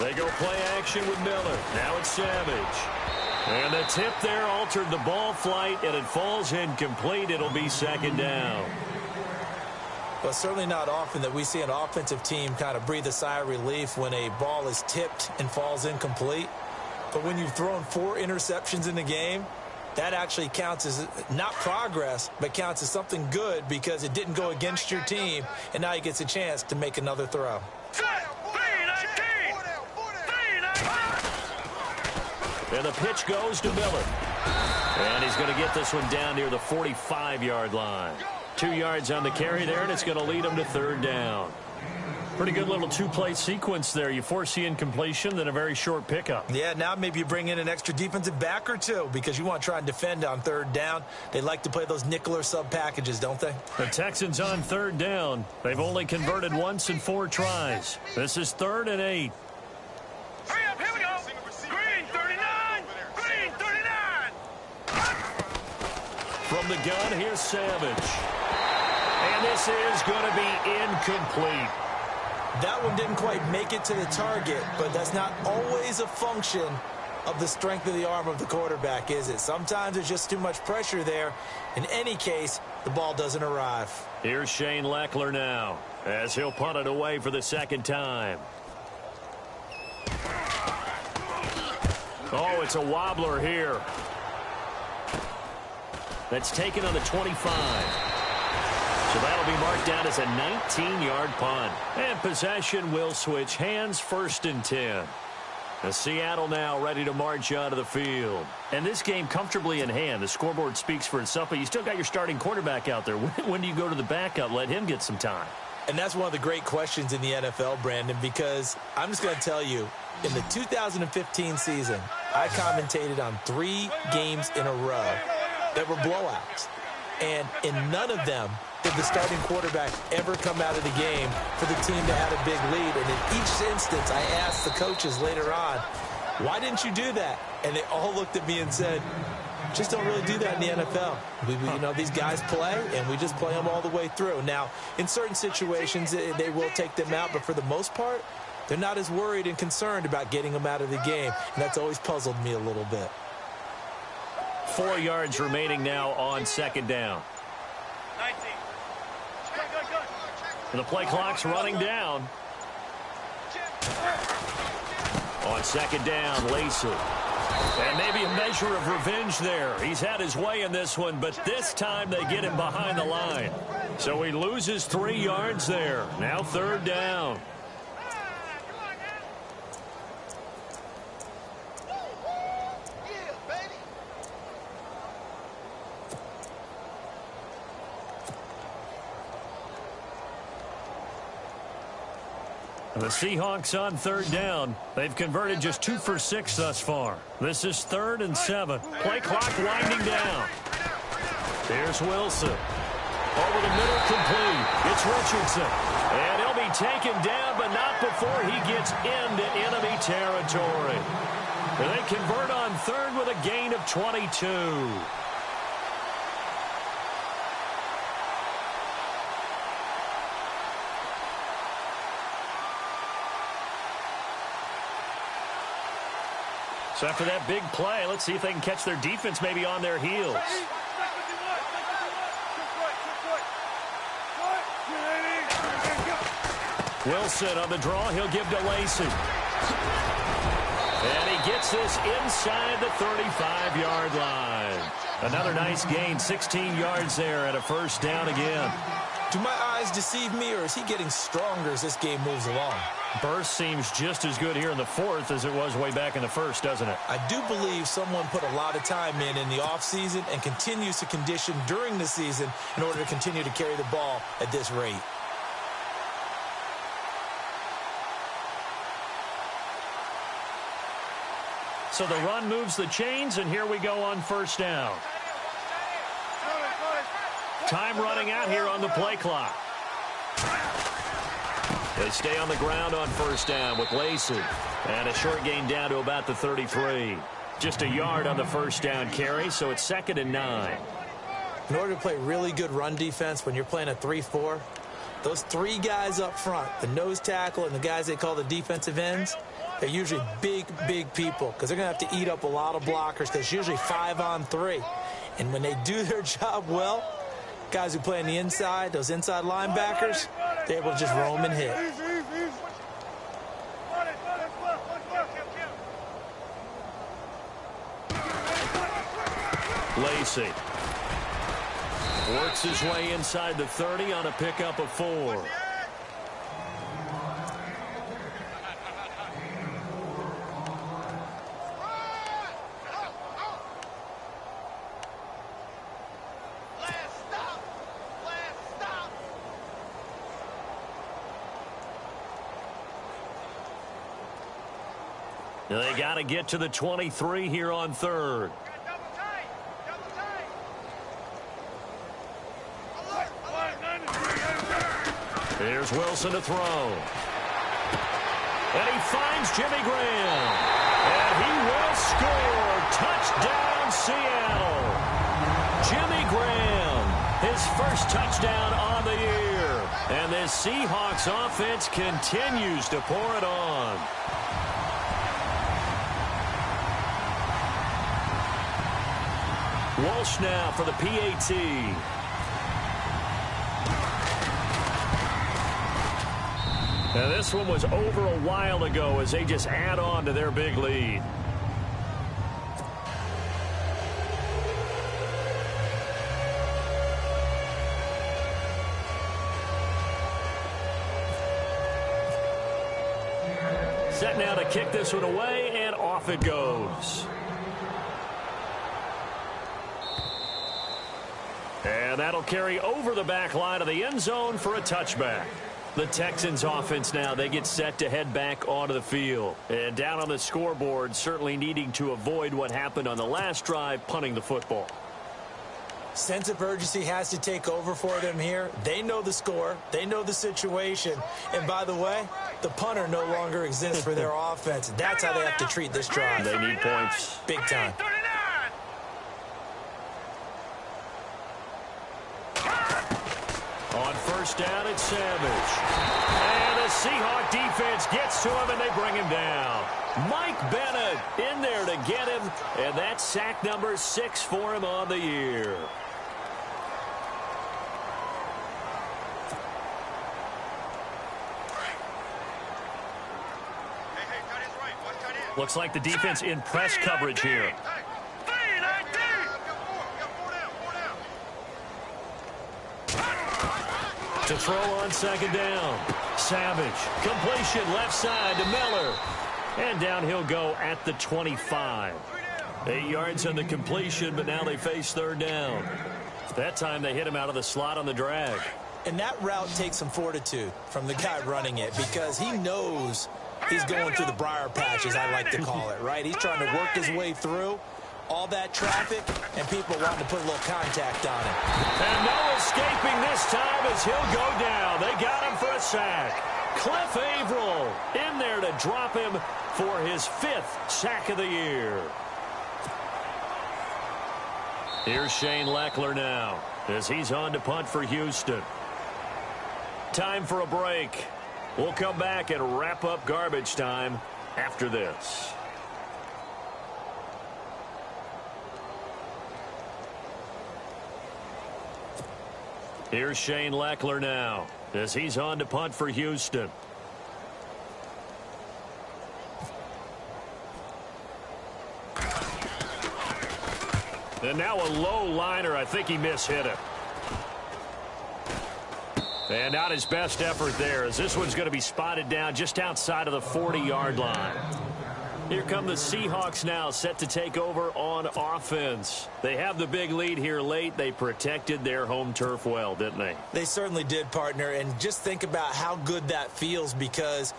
C: They go play action with Miller. Now it's Savage. And the tip there altered the ball flight, and it falls incomplete. It'll be 2nd down.
D: Well, certainly not often that we see an offensive team kind of breathe a sigh of relief when a ball is tipped and falls incomplete. But when you've thrown 4 interceptions in the game, that actually counts as not progress, but counts as something good because it didn't go against your team, and now he gets a chance to make another throw.
C: And the pitch goes to Miller. And he's going to get this one down near the 45-yard line. 2 yards on the carry there, and it's going to lead him to 3rd down. Pretty good little 2-play sequence there. You force the incompletion, then a very short pickup.
D: Yeah, now maybe you bring in an extra defensive back or 2 because you want to try and defend on 3rd down. They like to play those nickel or sub packages, don't they?
C: The Texans on 3rd down. They've only converted once in 4 tries. This is 3rd and 8.
E: Hurry up, here we go. Green 39. Green 39.
C: From the gun, here's Savage. And this is going to be incomplete.
D: That one didn't quite make it to the target, but that's not always a function of the strength of the arm of the quarterback, is it? Sometimes there's just too much pressure there. In any case, the ball doesn't arrive.
C: Here's Shane Leckler now as he'll punt it away for the 2nd time. Oh, it's a wobbler here. That's taken on the 25. So that'll be marked down as a 19-yard punt. And possession will switch hands, 1st and 10. The Seattle now ready to march onto the field. And this game comfortably in hand. The scoreboard speaks for itself, but you still got your starting quarterback out there. When do you go to the backup? Let him get some time.
D: And that's one of the great questions in the NFL, Brandon, because I'm just going to tell you, in the 2015 season, I commentated on 3 games in a row that were blowouts. And in none of them did the starting quarterback ever come out of the game for the team that had a big lead. And in each instance, I asked the coaches later on, why didn't you do that? And they all looked at me and said, just don't really do that in the NFL. You know, these guys play, and we just play them all the way through. Now, in certain situations, they will take them out, but for the most part, they're not as worried and concerned about getting them out of the game. And that's always puzzled me a little bit.
C: 4 yards remaining now on 2nd down.
E: 19.
C: And the play clock's running down. On 2nd down, Lacey. And maybe a measure of revenge there. He's had his way in this one, but this time they get him behind the line. So he loses 3 yards there. Now 3rd down. The Seahawks on third down. They've converted just 2 for 6 thus far. This is 3rd and 7. Play clock winding down. Here's Wilson. Over the middle, complete. It's Richardson. And he'll be taken down, but not before he gets into enemy territory. They convert on 3rd with a gain of 22. So after that big play, let's see if they can catch their defense maybe on their heels. Wilson on the draw. He'll give to Lacey. And he gets this inside the 35-yard line. Another nice gain, 16 yards there and a first down again.
D: Do my eyes deceive me, or is he getting stronger as this game moves along?
C: Burst seems just as good here in the 4th as it was way back in the 1st, doesn't it?
D: I do believe someone put a lot of time in the offseason and continues to condition during the season in order to continue to carry the ball at this rate.
C: So the run moves the chains, and here we go on first down. Time running out here on the play clock. They stay on the ground on first down with Lacey. And a short gain down to about the 33. Just a yard on the first down carry, so it's 2nd and 9.
D: In order to play really good run defense when you're playing a 3-4, those 3 guys up front, the nose tackle and the guys they call the defensive ends, they're usually big, big people because they're going to have to eat up a lot of blockers because it's usually 5 on 3. And when they do their job well, guys who play on the inside, those inside linebackers, they're able to just roam and hit.
C: Lacey works his way inside the 30 on a pickup of 4. They got to get to the 23 here on 3rd. Here's Wilson to throw. And he finds Jimmy Graham. And he will score. Touchdown, Seattle. Jimmy Graham, his first touchdown on the year. And this Seahawks offense continues to pour it on. Walsh now for the PAT. Now this one was over a while ago as they just add on to their big lead. Set now to kick this one away, and off it goes. And that'll carry over the back line of the end zone for a touchback. The Texans offense now, they get set to head back onto the field. And down on the scoreboard, certainly needing to avoid what happened on the last drive, punting the football.
D: Sense of urgency has to take over for them here. They know the score. They know the situation. And by the way, the punter no longer exists for their offense. That's how they have to treat this drive.
C: They need points.
D: Big time.
C: On first down, it's Savage. And the Seahawk defense gets to him, and they bring him down. Mike Bennett in there to get him, and that's sack number 6 for him on the year. Looks like the defense in press coverage here. To throw on second down. Savage. Completion left side to Miller. And down he'll go at the 25. 8 yards on the completion, but now they face third down. That time they hit him out of the slot on the drag.
D: And that route takes some fortitude from the guy running it because he knows he's going through the briar patch, as I like to call it, right? He's trying to work his way through all that traffic, and people wanting to put a little contact on him.
C: And no escaping this time as he'll go down. They got him for a sack. Cliff Averill in there to drop him for his 5th sack of the year. Here's Shane Leckler now as he's on to punt for Houston. Time for a break. We'll come back and wrap up garbage time after this. Here's Shane Leckler now as he's on to punt for Houston. And now a low liner. I think he mishit it. And not his best effort there, as this one's going to be spotted down just outside of the 40-yard line. Here come the Seahawks now, set to take over on offense. They have the big lead here late. They protected their home turf well, didn't they?
D: They certainly did, partner. And just think about how good that feels, because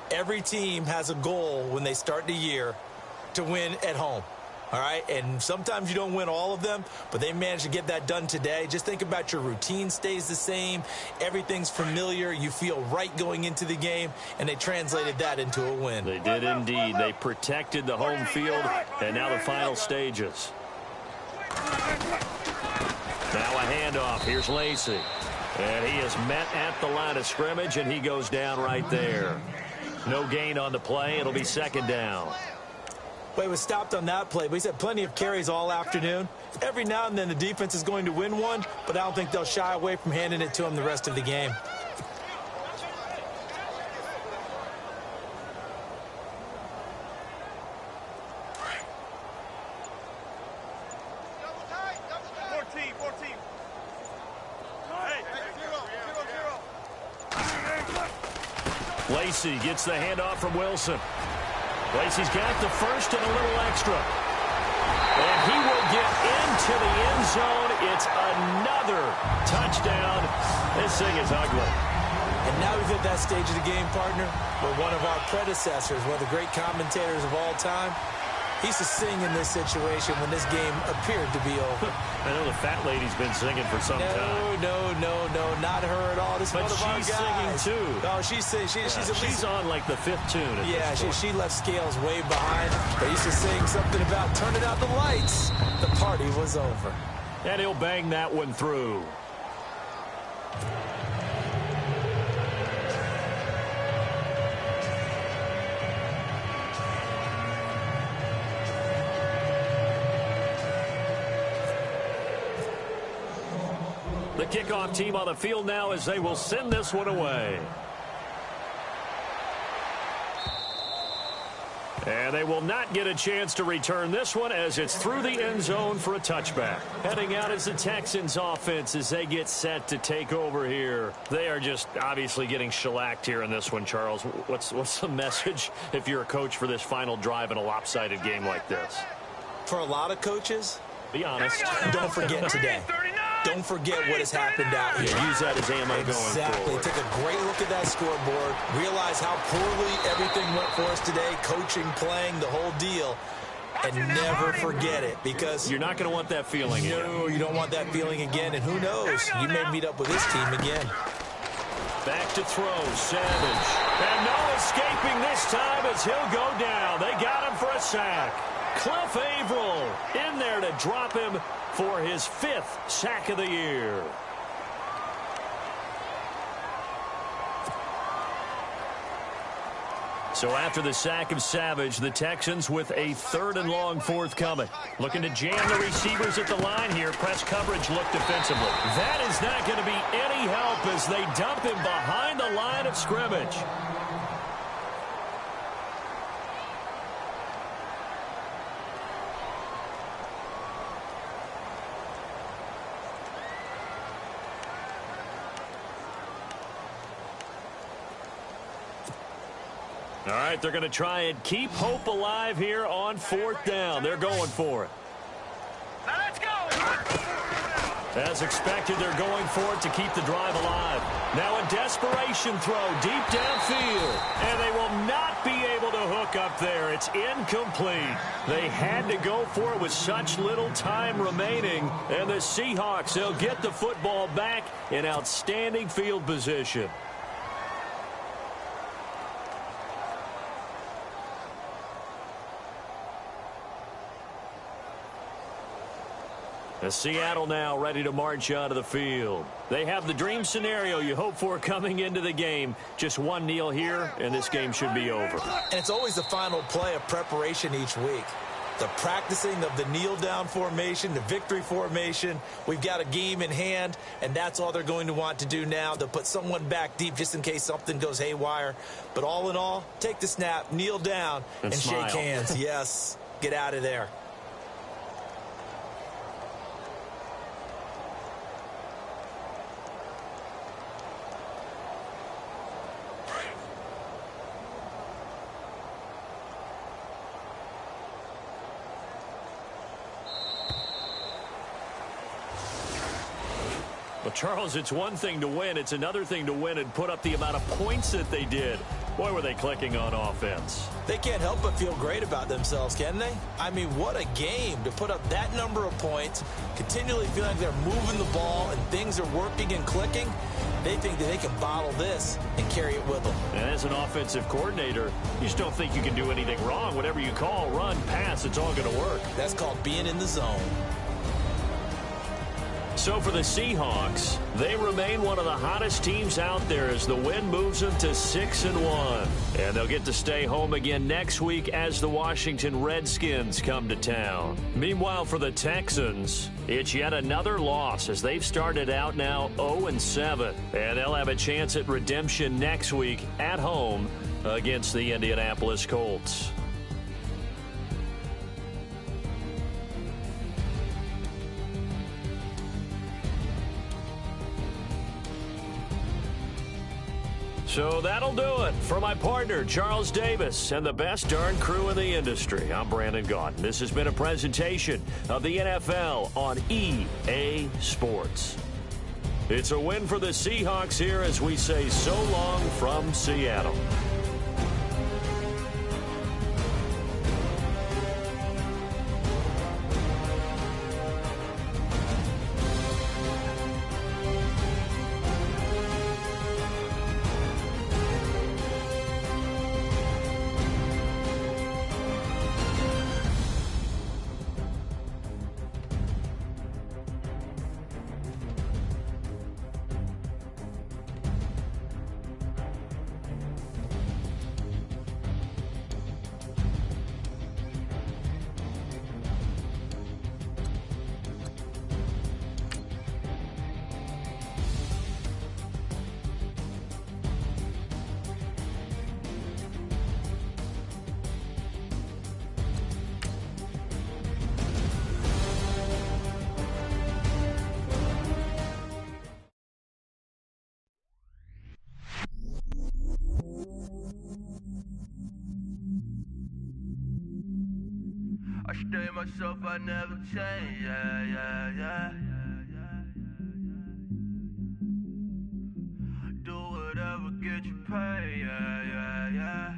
D: every team has a goal when they start the year to win at home. All right, and sometimes you don't win all of them, but they managed to get that done today. Just think about your routine stays the same. Everything's familiar. You feel right going into the game, and they translated that into a win.
C: They did indeed. They protected the home field, and now the final stages. Now a handoff. Here's Lacy. And he is met at the line of scrimmage, and he goes down right there. No gain on the play. It'll be 2nd down.
D: Well, he was stopped on that play, but he's had plenty of carries all afternoon. Every now and then the defense is going to win one, but I don't think they'll shy away from handing it to him the rest of the game.
C: Lacy gets the handoff from Wilson. Lacy's got the first and a little extra. And he will get into the end zone. It's another touchdown. This thing is ugly.
D: And now we've hit that stage of the game, partner, where one of our predecessors, one of the great commentators of all time, he used to sing in this situation when this game appeared to be over.
C: I know the fat lady's been singing for some time.
D: No, not her at all. This is one of our guys.
C: But she's singing too.
D: No, she's singing.
C: She's on like the 5th tune.
D: Yeah, she left Scales way behind. They used to sing something about turning out the lights. The party was over.
C: And he'll bang that one through. The kickoff team on the field now as they will send this one away. And they will not get a chance to return this one as it's through the end zone for a touchback. Heading out is the Texans offense as they get set to take over here. They are just obviously getting shellacked here in this one, Charles. What's the message if you're a coach for this final drive in a lopsided game like this?
D: For a lot of coaches,
C: be honest.
D: Don't forget today. Don't forget what has happened out here.
C: Use that as ammo going
D: Exactly.
C: forward.
D: Take a great look at that scoreboard. Realize how poorly everything went for us today. Coaching, playing, the whole deal. And never forget it, because
C: you're not going to want that feeling again.
D: No, you don't want that feeling again. And who knows? You may meet up with this team again.
C: Back to throw. Savage. And no escaping this time as he'll go down. They got him for a sack. Cliff Averill in there to drop him for his 5th sack of the year. So after the sack of Savage, the Texans with a 3rd and long forthcoming. Looking to jam the receivers at the line here. Press coverage look defensively. That is not going to be any help as they dump him behind the line of scrimmage. All right, they're going to try and keep hope alive here on 4th down. They're going for it.
E: Now let's go.
C: As expected, they're going for it to keep the drive alive. Now a desperation throw deep downfield. And they will not be able to hook up there. It's incomplete. They had to go for it with such little time remaining. And the Seahawks, they'll get the football back in outstanding field position. As Seattle now ready to march onto the field. They have the dream scenario you hope for coming into the game. Just one kneel here, and this game should be over.
D: And it's always the final play of preparation each week. The practicing of the kneel-down formation, the victory formation. We've got a game in hand, and that's all they're going to want to do now. They'll put someone back deep just in case something goes haywire. But all in all, take the snap, kneel down, and shake hands. Yes, get out of there.
C: Well, Charles, it's one thing to win. It's another thing to win and put up the amount of points that they did. Boy, were they clicking on offense.
D: They can't help but feel great about themselves, can they? I mean, what a game to put up that number of points, continually feeling like they're moving the ball and things are working and clicking. They think that they can bottle this and carry it with them.
C: And as an offensive coordinator, you just don't think you can do anything wrong. Whatever you call, run, pass, it's all going to work.
D: That's called being in the zone.
C: So for the Seahawks, they remain one of the hottest teams out there as the win moves them to 6-1. And they'll get to stay home again next week as the Washington Redskins come to town. Meanwhile, for the Texans, it's yet another loss as they've started out now 0-7. And they'll have a chance at redemption next week at home against the Indianapolis Colts. So that'll do it for my partner, Charles Davis, and the best darn crew in the industry. I'm Brandon Gaudin. This has been a presentation of the NFL on EA Sports. It's a win for the Seahawks here as we say so long from Seattle.
A: I stay myself, I never change, yeah. Do whatever, get you paid, yeah.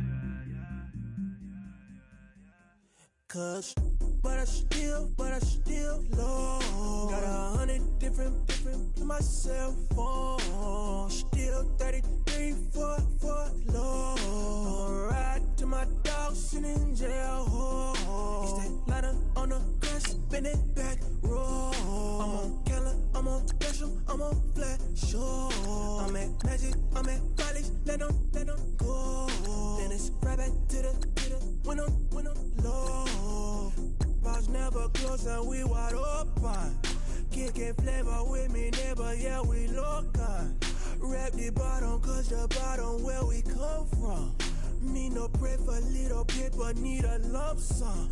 A: Cause, but I still low. Got 100 different to my cell phone. Still 33 for low. I'ma ride to my dog sitting in jail. It's that lighter on the grass, spin it back, roll. I'm on Keller, I'm on Gresham, I'm on Flat Shore. I'm at Magic, I'm at college, let them go. Then it's right back to the when I'm low. Bars never close and we wide open. Kicking flavor with me, neighbor, yeah, we local. Rap the bottom, cause the bottom where we come from. Me no pray for little paper, need a lump sum.